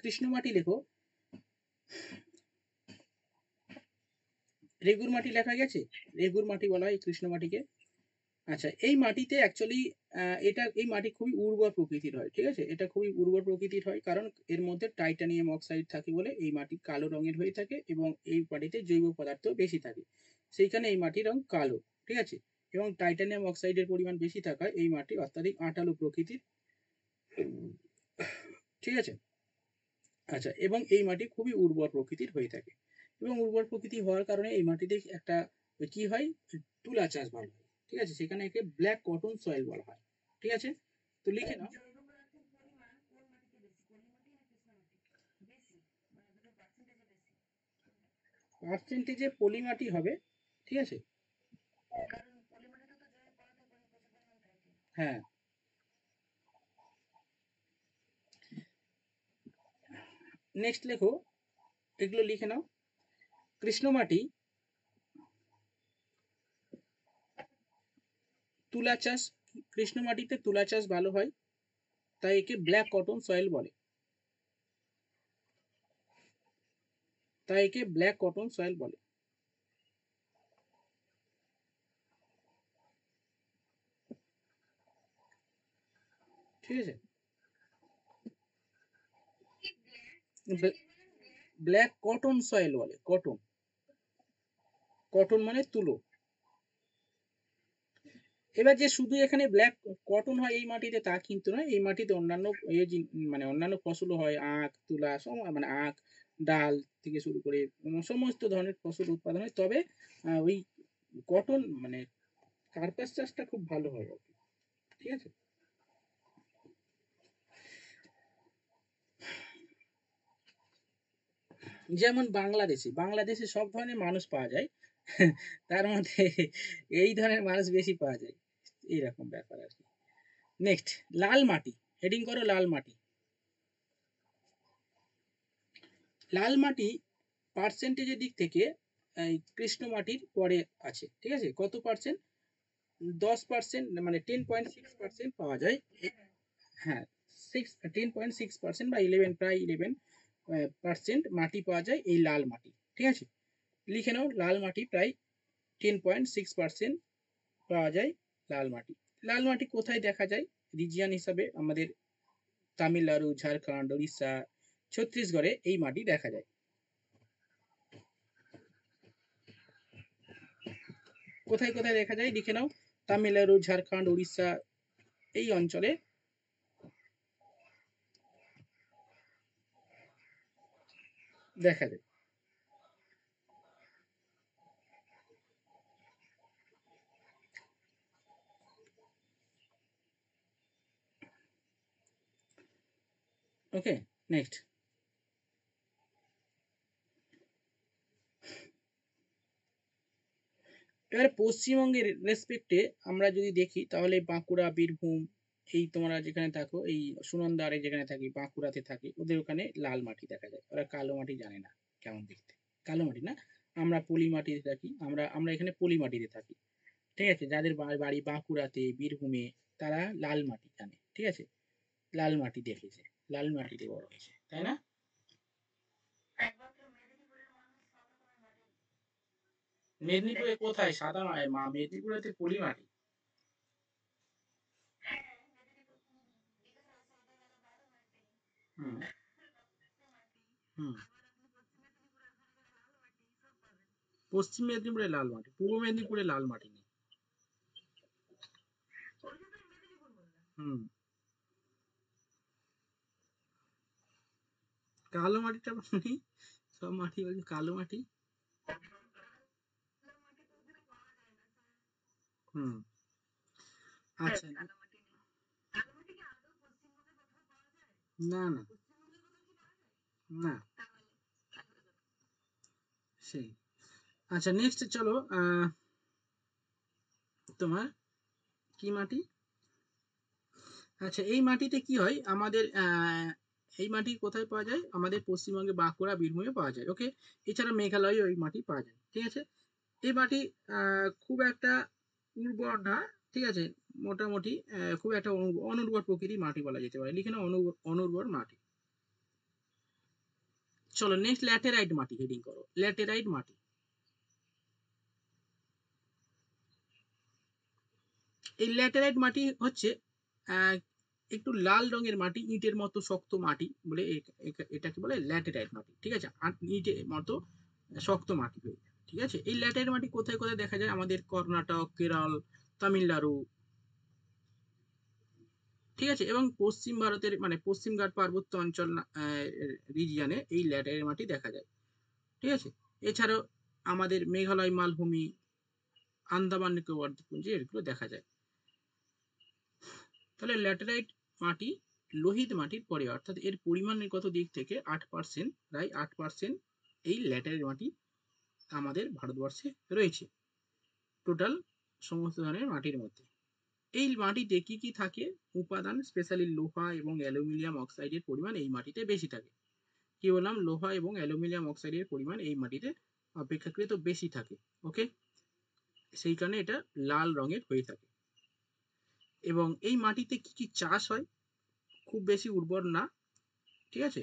কৃষ্ণ মাটি লেখো। রেগুর মাটি লেখা গেছে, রেগুর মাটি বলা হয় কৃষ্ণ মাটিকে। আচ্ছা, এই মাটিতে অ্যাকচুয়ালি এটা, এই মাটি খুবই উর্বর প্রকৃতির হয়। ঠিক আছে, এটা খুবই উর্বর প্রকৃতির হয়, কারণ এর মধ্যে টাইটানিয়াম অক্সাইড থাকে বলে এই মাটি কালো রঙের হয়ে থাকে, এবং এই মাটিতে জৈব পদার্থ বেশি থাকে, সেইখানে এই মাটির রং কালো। ঠিক আছে, এবং টাইটানিয়াম অক্সাইডের পরিমাণ বেশি থাকায় এই মাটি অত্যাধিক আঁটালো প্রকৃতির। ঠিক আছে, আচ্ছা, এবং এই মাটি খুবই উর্বর প্রকৃতির হয়ে থাকে, এবং উর্বর প্রকৃতি হওয়ার কারণে এই মাটিতে একটা কি হয়, তুলা চাষ ভালো হয়। ঠিক আছে, সেখানে একে ব্ল্যাক কটন সয়েল বলা হয়। ঠিক আছে, তো লিখে নাও। পার্সেন্টেজে পলি মাটি হবে। ঠিক আছে, হ্যাঁ, নেক্সট লেখো, এগুলো লিখে নাও। কৃষ্ণ মাটি, তুলা চাষ, কৃষ্ণ মাটিতে তুলা চাষ ভালো হয়, তাই একে ব্ল্যাক কটন সয়েল বলে, তাই একে ব্ল্যাক কটন সয়েল বলে। ঠিক আছে, ব্ল্যাক কটন সয়েল বলে, কটন, কটন মানে তুলো। এবার যে শুধু এখানে ব্ল্যাক কটন হয় এই মাটিতে তা কিন্তু নয়, এই মাটিতে অন্যান্য মানে অন্যান্য ফসলও হয়, আখ, তুলা, মানে আখ, ডাল থেকে শুরু করে সমস্ত ধরনের ফসল উৎপাদন হয়, তবে ওই কটন মানে কার্পাস চাষটা খুব ভালো হয় আর কি। ঠিক আছে, যেমন বাংলাদেশে, বাংলাদেশে সব ধরনের মানুষ পাওয়া যায়, তার মধ্যে এই ধরনের মানুষ বেশি পাওয়া যায়, এইরকম ব্যাপার আর কি। নেক্সট, লাল মাটি, হেডিং করো লাল মাটি। লাল মাটি পার্সেন্টেজের দিক থেকে কৃষ্ণ মাটির পরে আছে। ঠিক আছে, কত পার্সেন্ট? 10%, মানে 10.6% পাওয়া যায়। হ্যাঁ, 10.6% বা 11, প্রায় 11% মাটি পাওয়া যায় এই লাল মাটি। ঠিক আছে, লিখে নাও, লাল মাটি প্রায় 10.6% পাওয়া যায়, লাল মাটি। লাল মাটি কোথায় দেখা যায় রিজিয়ান হিসাবে? আমাদের তামিলনাড়ু, ঝাড়খণ্ড, উড়িষ্যা, ছত্তিশগড়ে এই মাটি দেখা যায়। কোথায় কোথায় দেখা যায় লিখে নাও। তামিলনাড়ু, ঝাড়খণ্ড, উড়িষ্যা এই অঞ্চলে দেখা যায়। ওকে, নেক্সট। এবারে পশ্চিমবঙ্গের রেসপেক্টে আমরা যদি দেখি তাহলে বাঁকুড়া, বীরভূম, এই তোমরা যেখানে থাকো, এই সুনন্দা আরে যেখানে থাকি, বাঁকুড়াতে থাকি, ওদের ওখানে লাল মাটি দেখা যায়। ওরা কালো মাটি জানে না কেমন দেখতে। কালো মাটি না, আমরা পলি মাটিতে থাকি, আমরা আমরা এখানে পলি মাটিতে থাকি। ঠিক আছে, যাদের বাড়ি বাঁকুড়াতে, বীরভূমে, তারা লাল মাটি জানে। ঠিক আছে, লাল মাটি দেখেছে, লাল মাটিতে বড় হয়েছে, তাই না? মেদিনীপুরে কোথায় সাদা মেদিনীপুরেতে পলি মাটি। হুম। হুম। পশ্চিম মেদিনীপুরে লাল মাটি, পূর্ব মেদিনীপুরে লাল মাটি নেই। হুম। কালো মাটিটা নেই, সব মাটি বলছে কালো মাটি। হুম। আচ্ছা। না না। না। সেই। আচ্ছা, নেক্সট চলো। তোমার কি মাটি? আচ্ছা, এই মাটিতে কি হয় আমাদের, এই মাটি কোথায় পাওয়া যায়? আমাদের পশ্চিমবঙ্গে বাঁকুড়া, বীরভূমে পাওয়া যায়। ওকে, এছাড়া মেঘালয়ে ওই মাটি পাওয়া যায়। ঠিক আছে, এই মাটি খুব একটা উর্বর না। ঠিক আছে, মোটামুটি খুব একটা অনুর্বর প্রকৃতির মাটি বলা যেতে পারে, লিখে না, অনুর্বর মাটি। চলো নেক্সট, ল্যাটেরাইট মাটি হেডিং করো, ল্যাটেরাইট মাটি। এই ল্যাটেরাইট মাটি হচ্ছে আহ, একটু লাল রঙের মাটি, ইটের মতো শক্ত মাটি বলে এটাকে বলে ল্যাটেরাইট মাটি। ঠিক আছে, ইটের মতো শক্ত মাটি হয়ে যায়। ঠিক আছে, এই ল্যাটেরাইট মাটি কোথায় কোথায় দেখা যায়? আমাদের কর্ণাটক, কেরল, তামিলনাড়ু। ঠিক আছে, এবং পশ্চিম ভারতের মানে পশ্চিম ঘাট পার্বত্য অঞ্চল রিজিয়নে এই ল্যাটেরাইট মাটি দেখা যায়। ঠিক আছে, এছাড়াও আমাদের মেঘালয় মালভূমি, আন্দামান নিকোবর দ্বীপপুঞ্জে এগুলো দেখা যায়। তাহলে ল্যাটেরাইট মাটি লোহিত মাটির পরে, অর্থাৎ এর পরিমাণগত দিক থেকে 8%, প্রায় 8% এই ল্যাটেরাইট মাটি আমাদের ভারতবর্ষে রয়েছে টোটাল সমস্ত ধরনের মাটির মধ্যে। এই মাটিতে কি কি থাকে উপাদান? স্পেশালি লোহা এবং অ্যালুমিনিয়াম অক্সাইডের পরিমাণ এই মাটিতে বেশি থাকে। কি বললাম? লোহা এবং অ্যালুমিনিয়াম অক্সাইডের পরিমাণ এই মাটিতে অপেক্ষাকৃত বেশি থাকে। ওকে, সেই কারণে এটা লাল রঙের হয়ে থাকে। এবং এই মাটিতে কি কি চাষ হয়? খুব বেশি উর্বর না। ঠিক আছে,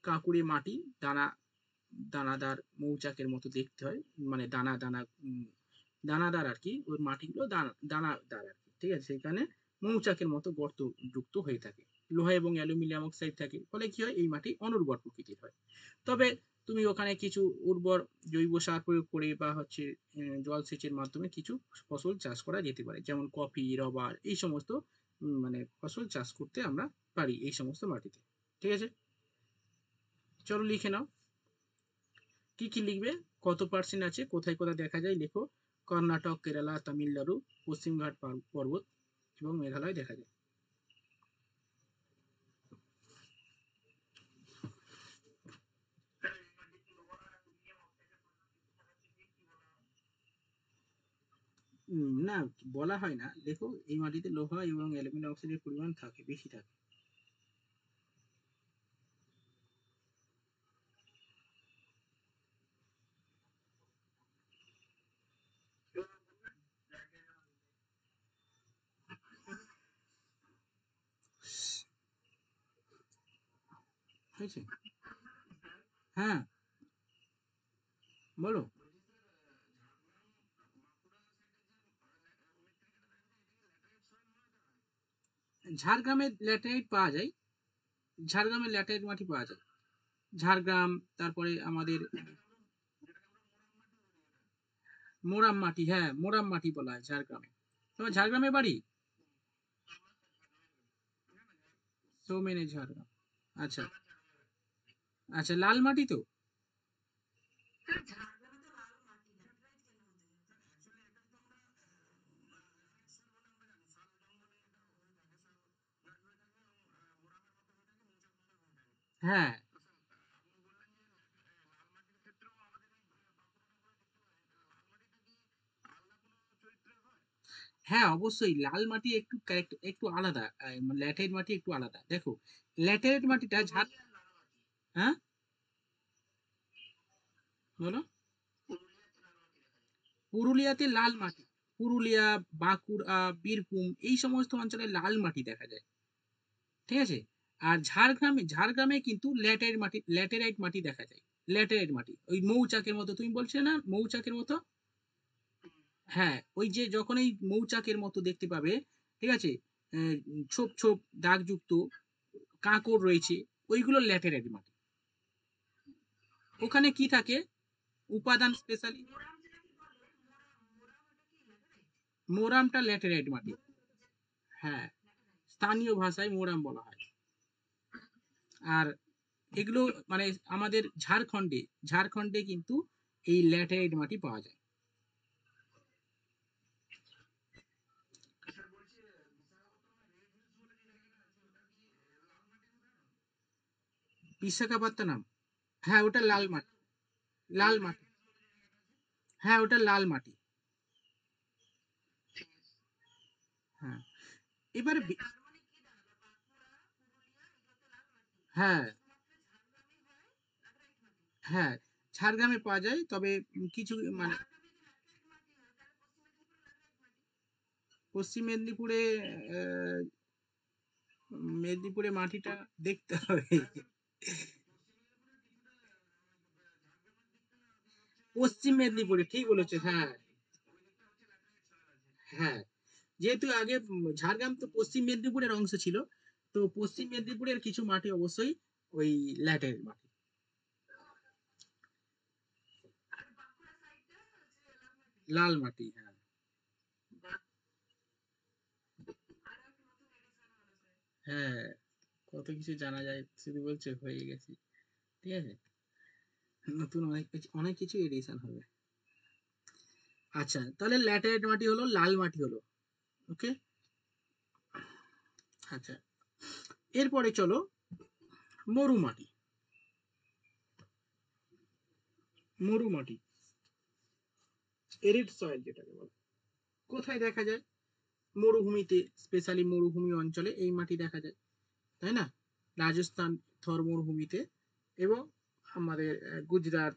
কাঁকুড়ে মাটি, দানা দানাদার মৌচাকের মতো দেখতে হয়, মানে দানা দানা দানাদার আর কি, ওই মাটিগুলো দানাদার আর কি। ঠিক আছে, সেখানে মৌচাকের মতো গর্ত যুক্ত হয়ে থাকে। লোহা এবং অ্যালুমিনিয়াম অক্সাইড থাকে, ফলে কি হয়? এই মাটি অনুর্বর প্রকৃতির হয়। তবে তুমি ওখানে কিছু উর্বর জৈব সার প্রয়োগ করে বা হচ্ছে জলসেচের মাধ্যমে কিছু ফসল চাষ করা যেতে পারে, যেমন কফি, রবার, এই সমস্ত মানে ফসল চাষ করতে আমরা পারি এই সমস্ত মাটিতে। ঠিক আছে, চলো লিখে নাও। কি কি লিখবে? কত পার্সেন্ট আছে, কোথায় কোথায় দেখা যায় লেখো। কর্ণাটক, কেরালা, তামিলনাড়ু, পশ্চিমঘাট পর্বত এবং মেঘালয় দেখা যায়। না, বলা হয় না, দেখো এই মাটিতে লোহা এবং অ্যালুমিনিয়াম অক্সাইডের পরিমাণ থাকে, বেশি থাকে। হয়েছে? হ্যাঁ, বলো। ঝাড়গ্রামে ল্যাটেরাইট পাওয়া যায়, ঝাড়গ্রামে ল্যাটেরাইট মাটি পাওয়া যায়। ঝাড়গ্রাম, তারপরে আমাদের মোরাম মাটি, হ্যাঁ মোরাম মাটি বলা হয় ঝাড়গ্রামে। তোমার ঝাড়গ্রামে বাড়ি? সৌমেনে ঝাড়গ্রাম। আচ্ছা। আচ্ছা, লাল মাটি তো। হ্যাঁ, হ্যাঁ, অবশ্যই লাল মাটি একটু একটু আলাদা। ল্যাটেরাইট মাটি একটু আলাদা। দেখো, ল্যাটেরাইট মাটিটা হ্যাঁ? বলো? পুরুলিয়াতে লাল মাটি। পুরুলিয়া, বাঁকুড়া, বীরভূম এই সমস্ত অঞ্চলে লাল মাটি দেখা যায়। ঠিক আছে? আর ঝাড়গ্রামে কিন্তু ল্যাটেরাইট মাটি দেখা যায়। ল্যাটেরাইট মাটি। ওই মৌচাকের মতো তুমি বলছিলে না? মৌচাকের মতো? হ্যাঁ, ওই যে যখন এই মৌচাকের মতো দেখতে পাবে, ঠিক আছে? ছোপ, ছোপ দাগযুক্ত কাঁকড় রয়েছে, ওইগুলো ল্যাটেরাইট মাটি। ওখানে কি থাকে? উপাদান স্পেশালি মোরামটা ল্যাটেরাইট মাটি। হ্যাঁ, স্থানীয় ভাষায় মোরাম বলা হয়। আর এগুলো মানে আমাদের ঝাড়খণ্ডে কিন্তু এই ল্যাটেরাইট মাটি পাওয়া যায়। বিশাখাপত্তনম? হ্যাঁ, ওটা লাল মাটি। লাল মাটি। হ্যাঁ, ওটা লাল মাটি। হ্যাঁ, এবারে হ্যাঁ, হ্যাঁ, ঝাড়গ্রামে পাওয়া যায়, তবে কিছু মানে পশ্চিম আহ, মেদিনীপুরে মাটিটা দেখতে হবে। পশ্চিম মেদিনীপুরে ঠিক বলেছে, হ্যাঁ। হ্যাঁ, যেহেতু আগে ঝাড়গ্রাম তো পশ্চিম মেদিনীপুরের অংশ ছিল, তো পশ্চিম মেদিনীপুরের কিছু মাটি অবশ্যই ওই ল্যাটের মাটি। লাল মাটি, হ্যাঁ। হ্যাঁ, কত কিছু জানা যায়, শুধু বলছে হয়ে গেছি। ঠিক আছে, নতুন অনেক কিছু এডিশন হবে। আচ্ছা, তাহলে ল্যাটেরাইট মাটি হলো, লাল মাটি হলো। ওকে। আচ্ছা, এরপরে চলো মরু মাটি। মরু মাটি, এরিড সয়েল যেটাকে বলে, কোথায় দেখা যায়? মরুভূমিতে, স্পেশালি মরুভূমি অঞ্চলে এই মাটি দেখা যায়, তাই না? রাজস্থান থর মরুভূমিতে, এবং আমাদের গুজরাট,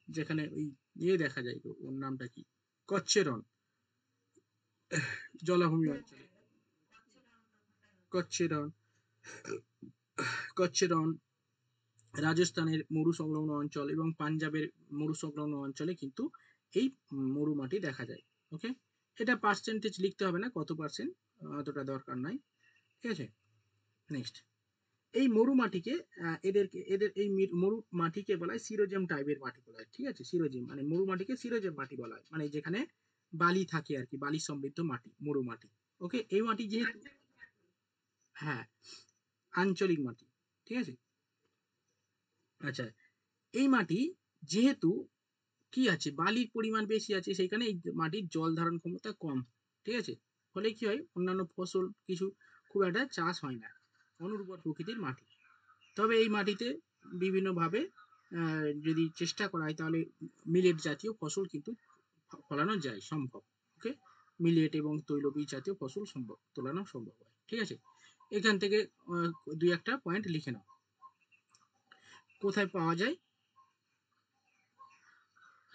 যেখানে ওই ইয়ে দেখা যায়, তো ওর নামটা কি, কচ্ছের রণ জলাভূমি অঞ্চলে, কচ্ছের রণ, কচ্ছের রণ, রাজস্থানের মরু সংলগ্ন অঞ্চল এবং পাঞ্জাবের মরু সংলগ্ন অঞ্চলে কিন্তু এই মরু মাটি দেখা যায়। ওকে, এটা পার্সেন্টেজ লিখতে হবে না, কত পার্সেন্ট, অতটা দরকার নাই। ঠিক আছে, নেক্সট। এই মরু মাটিকে এদের এই মরু মাটিকে বলা হয় সিরোজেম টাইপের মাটি বলা হয়। ঠিক আছে, সিরোজেম মানে মরু মাটিকে সিরোজেম মাটি বলা হয়, মানে যেখানে বালি থাকে আর কি, বালি সমৃদ্ধ মাটি মরু মাটি। ওকে, এই মাটি যেহেতু, হ্যাঁ, আঞ্চলিক মাটি। ঠিক আছে। আচ্ছা, এই মাটি যেহেতু কি আছে, বালির পরিমাণ বেশি আছে, সেখানে এই মাটির জল ধারণ ক্ষমতা কম। ঠিক আছে, ফলে কি হয়, অন্যান্য ফসল কিছু খুব একটা চাষ হয় না, অনুর্বর প্রকৃতির মাটি। তবে এই মাটিতে বিভিন্নভাবে যদি চেষ্টা করা হয়, তাহলে মিলেট জাতীয় ফসল কিন্তু ফলানো যায়, সম্ভব। ওকে, মিলেট এবং তৈলবীজ জাতীয় ফসল তোলানো সম্ভব হয়। ঠিক আছে, এখান থেকে আহ, দুই একটা পয়েন্ট লিখে নাও। কোথায় পাওয়া যায়?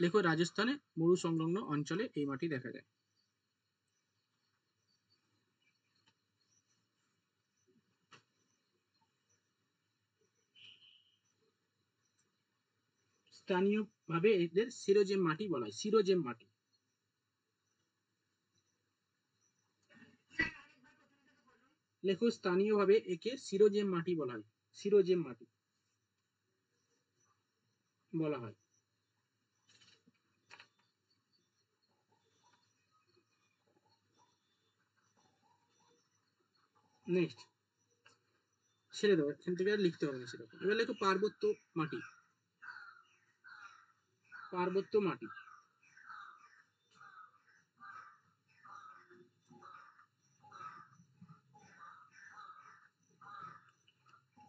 লেখো, রাজস্থানে মরু সংলগ্ন অঞ্চলে এই মাটি দেখা যায়। স্থানীয় ভাবে এদের সিরোজেম মাটি বলা হয়, সিরোজেম মাটি। লেখো, স্থানীয়ভাবে একে সিরোজেম মাটি বলা হয়, সিরোজেম মাটি বলা হয়। নেক্সট, ছেড়ে দাও, এখান থেকে আর লিখতে হবে না সেরকম। এবার লেখো পার্বত্য মাটি। পার্বত্য মাটি,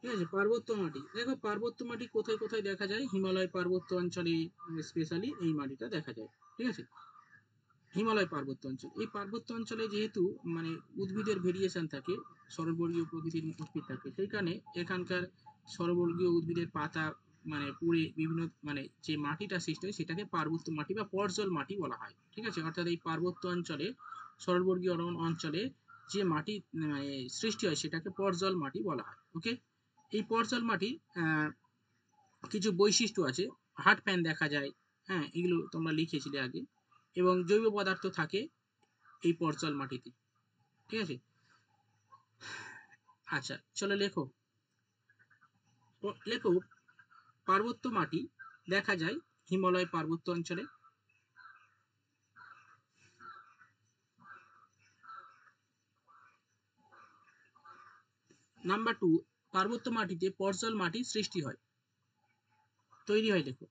ঠিক আছে। পার্বত্য মাটি, দেখো পার্বত্য মাটি কোথায় কোথায় দেখা যায়, হিমালয় পার্বত্য অঞ্চলে স্পেশালি এই মাটিটা দেখা যায়। ঠিক আছে, হিমালয় পার্বত্য অঞ্চল, এই পার্বত্য অঞ্চলে যেহেতু মানে উদ্ভিদের ভেরিয়েশন থাকে, সরলবর্গীয় প্রকৃতির উদ্ভিদ থাকে, সেই কারণে এখানকার সরলবর্গীয় উদ্ভিদের পাতা মানে পুড়ে বিভিন্ন মানে যে মাটিটা সৃষ্টি হয় সেটাকে পার্বত্য মাটি বা পর্জল মাটি বলা হয়। ঠিক আছে, অর্থাৎ এই পার্বত্য অঞ্চলে সরলবর্গীয় অঞ্চলে যে মাটি মানে সৃষ্টি হয় সেটাকে পর্জল মাটি বলা হয়। ওকে, এই পর্জল মাটির কিছু বৈশিষ্ট্য আছে, হার্ড প্যান দেখা যায়, হ্যাঁ এগুলো তোমরা লিখেছিলে আগে, এবং জৈব পদার্থ থাকে এই পর্জল মাটিতে। ঠিক আছে, আচ্ছা চলো লেখো, লেখো পার্বত্য মাটি দেখা যায় হিমালয় পার্বত্য অঞ্চলে। নাম্বার 2, পার্বত্য মাটিতে পর্জল মাটি সৃষ্টি হয়, তৈরি হয়। লেখো,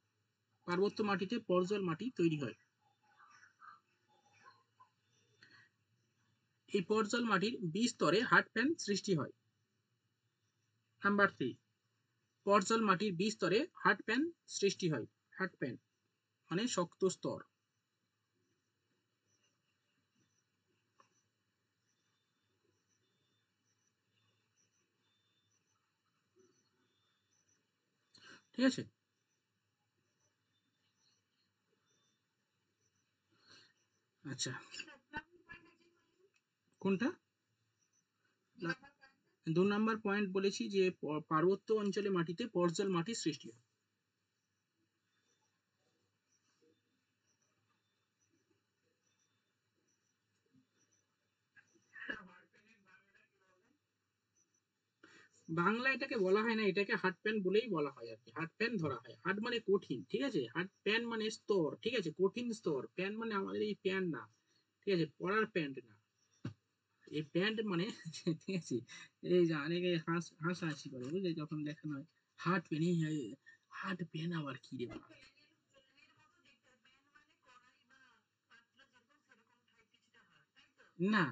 পার্বত্য মাটিতে পর্জল মাটি তৈরি হয়। এই পর্জল মাটির বিস্তরে হার্ড প্যান সৃষ্টি হয়। নাম্বার 3, পর্জল মাটির বিস্তরে হার্ড প্যান সৃষ্টি হয়। হার্ড প্যান মানে শক্ত স্তর। ঠিক আছে, আচ্ছা কোনটা? 2 নম্বর পয়েন্ট বলেছি যে পার্বত্য অঞ্চলে মাটিতে পর্জল মাটির সৃষ্টি হয়। বাংলা এটাকে বলা হয় না, এটাকে হার্ড প্যান বলেই বলা হয় আর কি, হার্ড প্যান ধরা হয়। হার্ড মানে কঠিন, ঠিক আছে, হার্ড প্যান মানে স্তর, ঠিক আছে, কঠিন স্তর। প্যান মানে আমাদের এই প্যান্ট না, ঠিক আছে, পরার প্যান্ট না, এই প্যান্ট মানে ঠিক আছে, এই যে অনেকে হাসাহাসি করে বুঝলে যখন দেখানো হয় হার্ড প্যান, এই হার্ড প্যান আবার কি রে বাবা? না,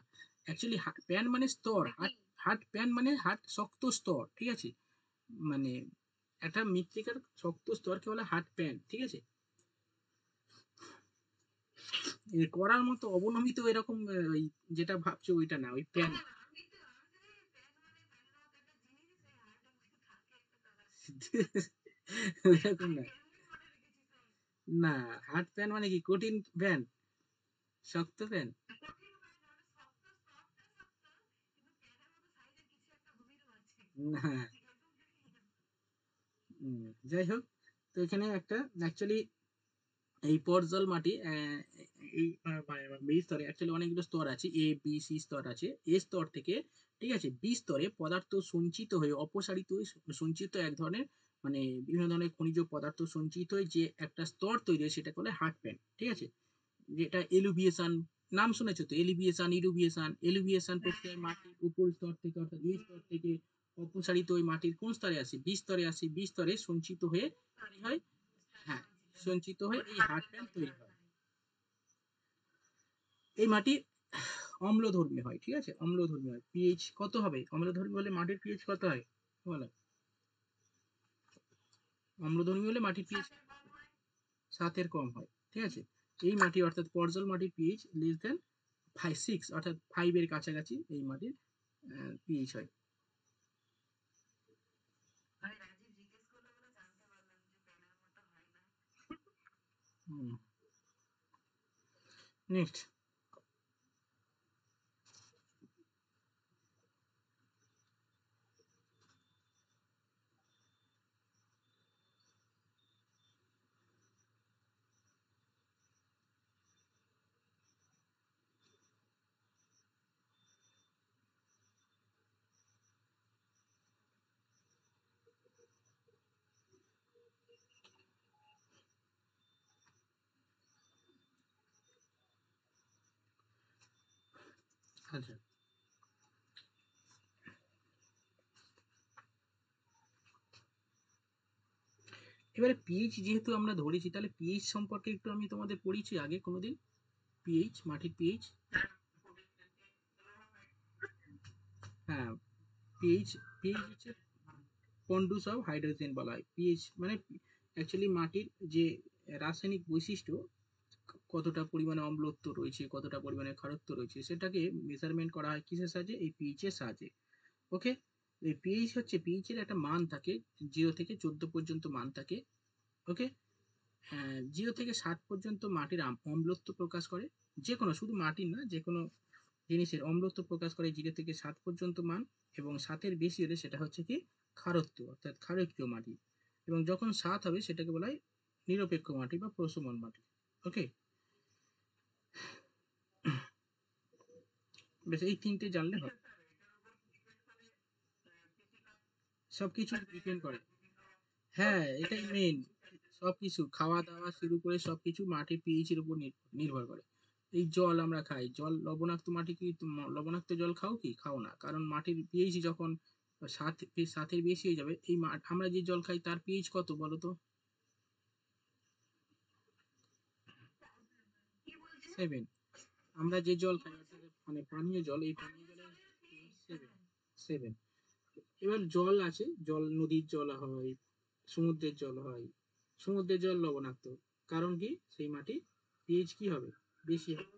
অ্যাকচুয়ালি প্যান মানে স্তর, হার্ড, হার্ড প্যান মানে হার্ড শক্ত স্তর, ঠিক আছে, মানে একটা মৃত্তিকার শক্ত স্তরকে বলে হার্ড প্যান। ঠিক আছে, করার মতো অবনমিত এরকম ওই যেটা ভাবছো ওইটা না, ওই প্যান। ওইরকম না, না, হার্ড প্যান মানে কি কঠিন প্যান, শক্ত প্যান? না, যাই হোক, তো এখানে একটা অ্যাকচুয়ালি এই পর্জল মাটি এই বি স্তরে অ্যাকচুয়ালি অনেকগুলো স্তর আছে, এ বি সি স্তর আছে। এ স্তর থেকে, ঠিক আছে, বি স্তরে পদার্থ সঞ্চিত হয়ে অপসারিত হয়ে সঞ্চিত এক ধরনের মানে বিভিন্ন ধরনের খনিজ পদার্থ সঞ্চিত হয়ে যে একটা স্তর তৈরি হয় সেটাকে বলে হার্ড প্যান। ঠিক আছে, যেটা এলুভিয়েশন, নাম শুনেছো তো, এলিভিয়েশন ইলুভিয়েশন। এলুভিয়েশন প্রক্রিয়ায় মাটির উপর স্তর থেকে অর্থাৎ এই স্তর থেকে অপসারিত ওই মাটির কোন স্তরে আসে, বি স্তরে আসে, বি স্তরে সঞ্চিত হয়ে তৈরি হয়, হ্যাঁ, সঞ্চিত হয়ে এই হার্ড প্যান তৈরি হয়। এই মাটি অম্লধর্মী হয়, ঠিক আছে, অম্লধর্মী হয়। পিএইচ কত হবে, অম্লধর্মী হলে মাটির পিএইচ কত হয় বলো? অম্লধর্মী হলে মাটির পিএইচ 7-এর কম হয়। ঠিক আছে, এই মাটি অর্থাৎ পর্জল মাটির পিএইচ লেস দেন 6 অর্থাৎ 5-এর কাছাকাছি এই মাটির পিএইচ হয়। নেক্সট, আচ্ছা এবারে পিএইচ যেহেতু আমরা ধরেছি, তাহলে পিএইচ সম্পর্কে একটু আমি তোমাদের পড়িয়েছি আগে কোনোদিন, পিএইচ, মাটির পিএইচ। হ্যাঁ, পিএইচ, পিএইচ হচ্ছে কন্ডুস অফ হাইড্রোজেন বলা হয়। পিএইচ মানে অ্যাকচুয়ালি মাটির যে রাসায়নিক বৈশিষ্ট্য, কতটা পরিমাণে অম্লত্ব রয়েছে, কতটা পরিমাণে ক্ষারত্ব রয়েছে, সেটাকে মেজারমেন্ট করা হয় কিসের সাহায্যে? এই পিএইচ এর সাহায্যে। ওকে, এই পিএইচ হচ্ছে, পিএইচ এর একটা মান থাকে, 0 থেকে 14 পর্যন্ত মান থাকে। ওকে, 0 থেকে 7 পর্যন্ত মাটির অম্লত্ব প্রকাশ করে, যে কোনো, শুধু মাটির না, যে কোনো জিনিসের অম্লত্ব প্রকাশ করে 0 থেকে 7 পর্যন্ত মান, এবং 7-এর বেশি হলে সেটা হচ্ছে কি ক্ষারত্ব, অর্থাৎ ক্ষারকীয় মাটি, এবং যখন 7 হবে সেটাকে বলা হয় নিরপেক্ষ মাটি বা প্রশমন মাটি। ওকে, বেশ এই তিনটে জানলে হবে। সবকিছু ডিপেন্ড করে। হ্যাঁ, এটাই মেইন। সবকিছু খাওয়া দাওয়া শুরু করে সবকিছু মাটির পিএইচ এর উপর নির্ভর করে। এই জল আমরা খাই, জল লবণাক্ত মাটি কি লবণাক্ত জল খাও কি? খাও না, কারণ মাটির পিএইচ যখন 7-এর বেশি হয়ে যাবে, এই আমরা যে জল খাই তার পিএইচ কত বলো তো? 7। আমরা যে জল খাই অর্থাৎ মানে পানীয় জল, এই পানীয় জলের পিএইচ 7। এবার জল আছে, জল নদীর জল হয়, সমুদ্রের জল হয়। সমুদ্রের জল লবণাক্ত, কারণ কি? সেই মাটি পিএইচ কি হবে? বেশি হবে।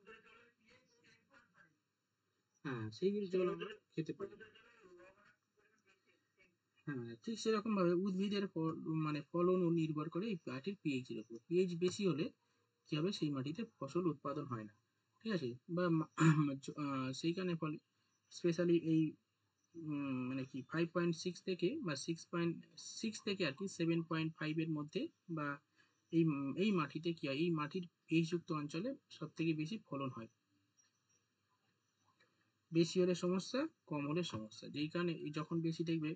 হ্যাঁ, সেই জল আমরা খেতে পারি। হ্যাঁ, ঠিক সেরকম ভাবে উদ্ভিদের মানে ফলনও নির্ভর করে এই মাটির পিএইচ এর উপর। পিএইচ বেশি হলে কি হবে? সেই মাটিতে ফসল উৎপাদন হয় না। ঠিক আছে? বা সেইখানে ফলে স্পেশালি এই মানে কি 5.6 থেকে বা 6.6 থেকে আর কি 7.5 এর মধ্যে, বা এই মাটিতে কি হয়? এই মাটির পিএইচ যুক্ত অঞ্চলে সব থেকে বেশি ফলন হয়। বেশি হলে সমস্যা, কম হলে সমস্যা। যেই কারণে যখন বেশি দেখবে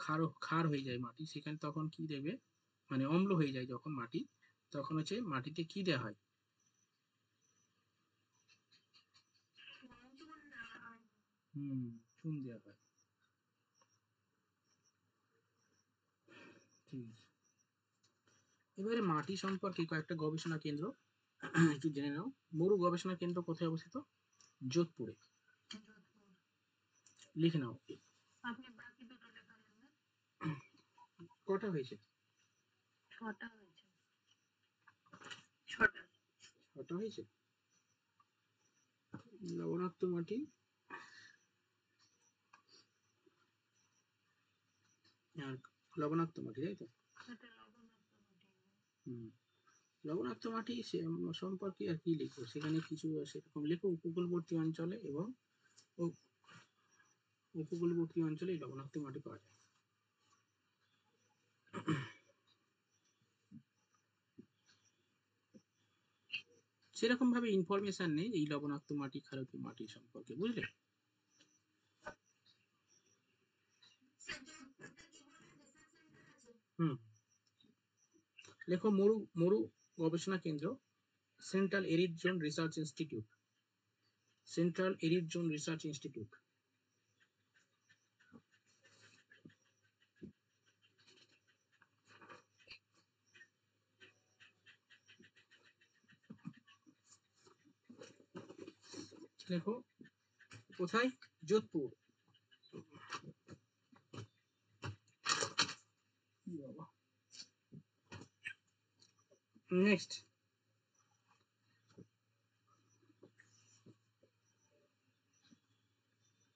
ক্ষার ক্ষার হয়ে যায় মাটি, সেখানে তখন কি দেখবে, মানে অম্ল হয়ে যায় যখন মাটি, তখন হচ্ছে মাটিতে কি দেওয়া হয়? হুম, চুন দেওয়া হয়। ঠিক আছে। এবারে মাটি সম্পর্কে কয়েকটা গবেষণা কেন্দ্র একটু জেনে নাও। মরু গবেষণা কেন্দ্র কোথায় অবস্থিত? যোধপুরে। লিখে নাও। কটা হয়েছে? ছটা হয়েছে। লবণাক্ত মাটি আর লবণাক্ত মাটি, তাই তো? হুম, লবণাক্ত মাটি সম্পর্কে আর কি লিখবো? সেখানে কিছু সেরকম লেখো, উপকূলবর্তী অঞ্চলে এবং উপকূলবর্তী অঞ্চলে এই লবণাক্ত মাটি পাওয়া যায়। সেরকম ভাবে ইনফরমেশন নেই এই লবণাক্ত মাটি ক্ষারকীয় মাটি সম্পর্কে, বুঝলে? হুম, লেখো মরু মরু গবেষণা কেন্দ্র, central arid zone research institute. Central arid zone research institute. লেখো কোথায়? যোধপুর। নেক্সট,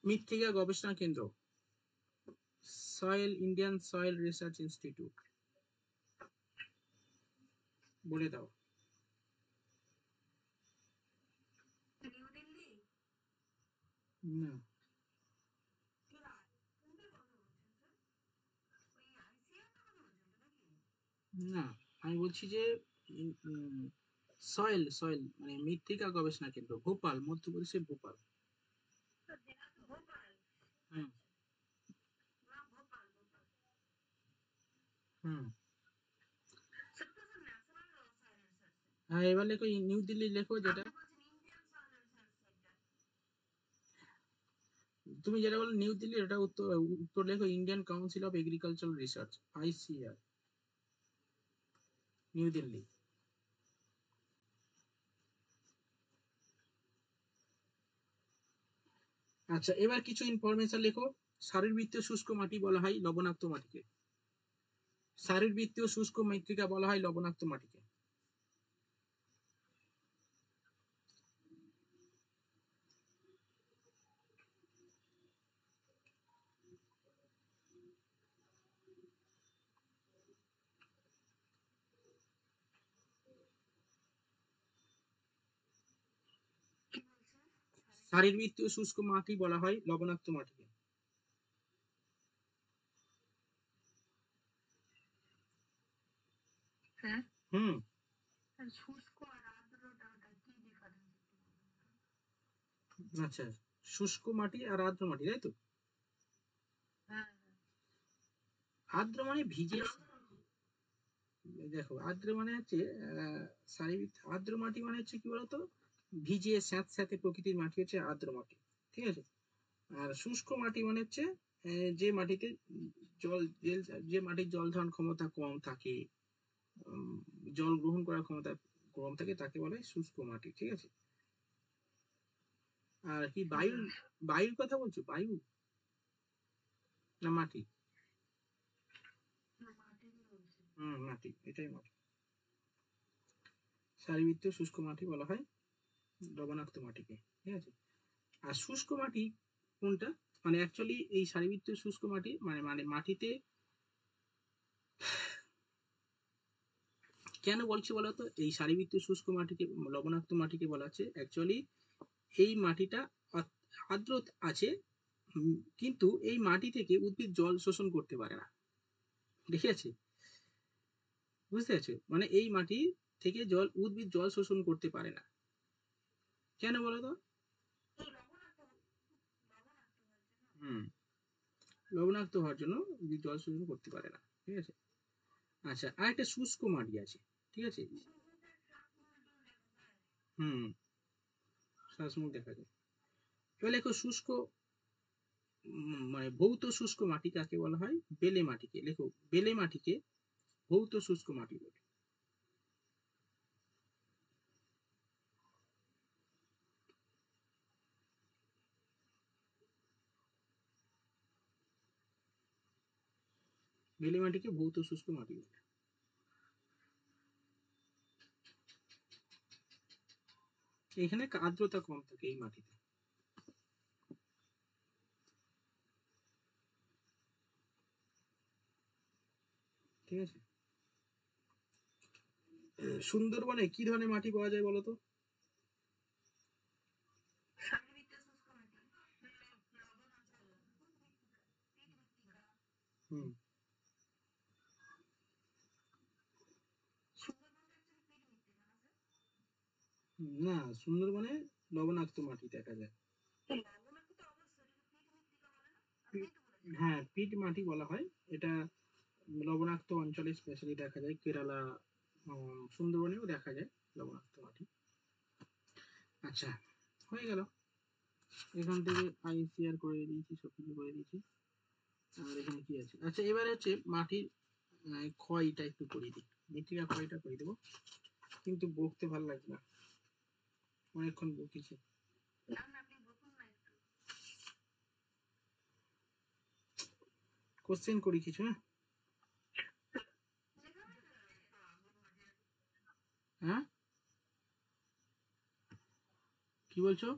মৃত্তিকা গবেষণা কেন্দ্র, soil Indian soil research institute. বলে দাও। না, না, আমি বলছি যে সয়েল সয়েল মানে মৃত্তিকা গবেষণা কেন্দ্র, ভোপাল, মধ্যপ্রদেশের ভোপাল। হুম, হুম। হ্যাঁ, এবার লেখো নিউ দিল্লি লেখো যেটা। তুমি যেটা বলো নিউ দিল্লি, ওটা উত্তর, উত্তর লেখো Indian council of agricultural research, ICR, new Delhi. আচ্ছা, এবার কিছু ইনফরমেশন লেখো। শারীরবৃত্তীয় শুষ্ক মাটি বলা হয় লবণাক্ত মাটিকে। শারীরবৃত্তীয় শুষ্ক মৃত্তিকা বলা হয় লবণাক্ত মাটিকে। শারীরবৃত্তীয় শুষ্ক মাটি বলা হয় লবণাক্ত মাটিকে। হ্যাঁ। হুম। শুষ্ক আর আর্দ্রটা কি ডিফারেন্স? আচ্ছা, শুষ্ক মাটি আর আর্দ্র মাটি, তাই তো? হ্যাঁ। আর্দ্র মানে ভিজে, দেখো আর্দ্র মানে হচ্ছে আর্দ্র মাটি মানে হচ্ছে কি বলতো, ভিজে স্যাঁতস্যাঁতে প্রকৃতির মাটি হচ্ছে আর্দ্র মাটি, ঠিক আছে। আর শুষ্ক মাটি মানে হচ্ছে যে মাটিতে জল যে মাটির জল ধারণ ক্ষমতা কম থাকে, উম, জল গ্রহণ করার ক্ষমতা কম থাকে, তাকে বলে শুষ্ক মাটি, ঠিক আছে। আর কি বায়ুর কথা বলছো? বায়ু না মাটি? মাটি, এটাই মাটি। সারিবৃত্তীয় শুষ্ক মাটি বলা হয় লবণাক্ত মাটিকে, ঠিক আছে। আর শুষ্ক মাটি কোনটা, মানে অ্যাকচুয়ালি এই সারিবৃত্তীয় শুষ্ক মাটি মানে মানে মাটিতে কেন বলছি বলতো, এই সারিবৃত্তীয় শুষ্ক মাটিকে লবণাক্ত মাটিকে বলা হচ্ছে অ্যাকচুয়ালি এই মাটিটা আর্দ্র আছে, কিন্তু এই মাটি থেকে উদ্ভিদ জল শোষণ করতে পারে না, ঠিক আছে, বুঝতে পারছো? মানে এই মাটি থেকে উদ্ভিদ জল শোষণ করতে পারে না, কেন বলো তো? হুম, লবণাক্ত হওয়ার জন্য উদ্ভিদ জল শোষণ করতে পারে না, ঠিক আছে। আচ্ছা, আর একটা শুষ্ক মাটি আছে, ঠিক আছে। হুম, শ্বাসমূখ দেখা যায়। এবার লেখো শুষ্ক মানে ভৌত শুষ্ক মাটি কাকে বলা হয়? বেলে মাটিকে। লেখো, বেলে মাটিকে ভৌত শুষ্ক মাটি বলে। বেলে মাটিকে ভৌত শুষ্ক মাটি বলে। এখানে আর্দ্রতা কম থাকে এই মাটিতে, ঠিক আছে। সুন্দরবনে কি ধরনের মাটি পাওয়া যায় বলতো? হুম, না, সুন্দরবনে লবণাক্ত মাটি দেখা যায়। হ্যাঁ, পিট মাটি বলা হয় এটা। লবণাক্ত অঞ্চলে স্পেশালি দেখা যায়, কেরালা, সুন্দরবনেও দেখা যায় লবণাক্ত মাটি। আচ্ছা, হয়ে গেল। এখান থেকে আইসিআর করে দিয়েছি, সবকিছু করে দিয়েছি। আর এখানে কি আছে? আচ্ছা, এবারে হচ্ছে মাটির ক্ষয়টা একটু করে দিই, মৃত্তিকা ক্ষয়টা করে দেবো, কিন্তু বকতে ভালো লাগছে না, অনেকক্ষণ বকেছি। কোশ্চেন করি কিছু, হ্যাঁ। হ্যাঁ, কি বলছো?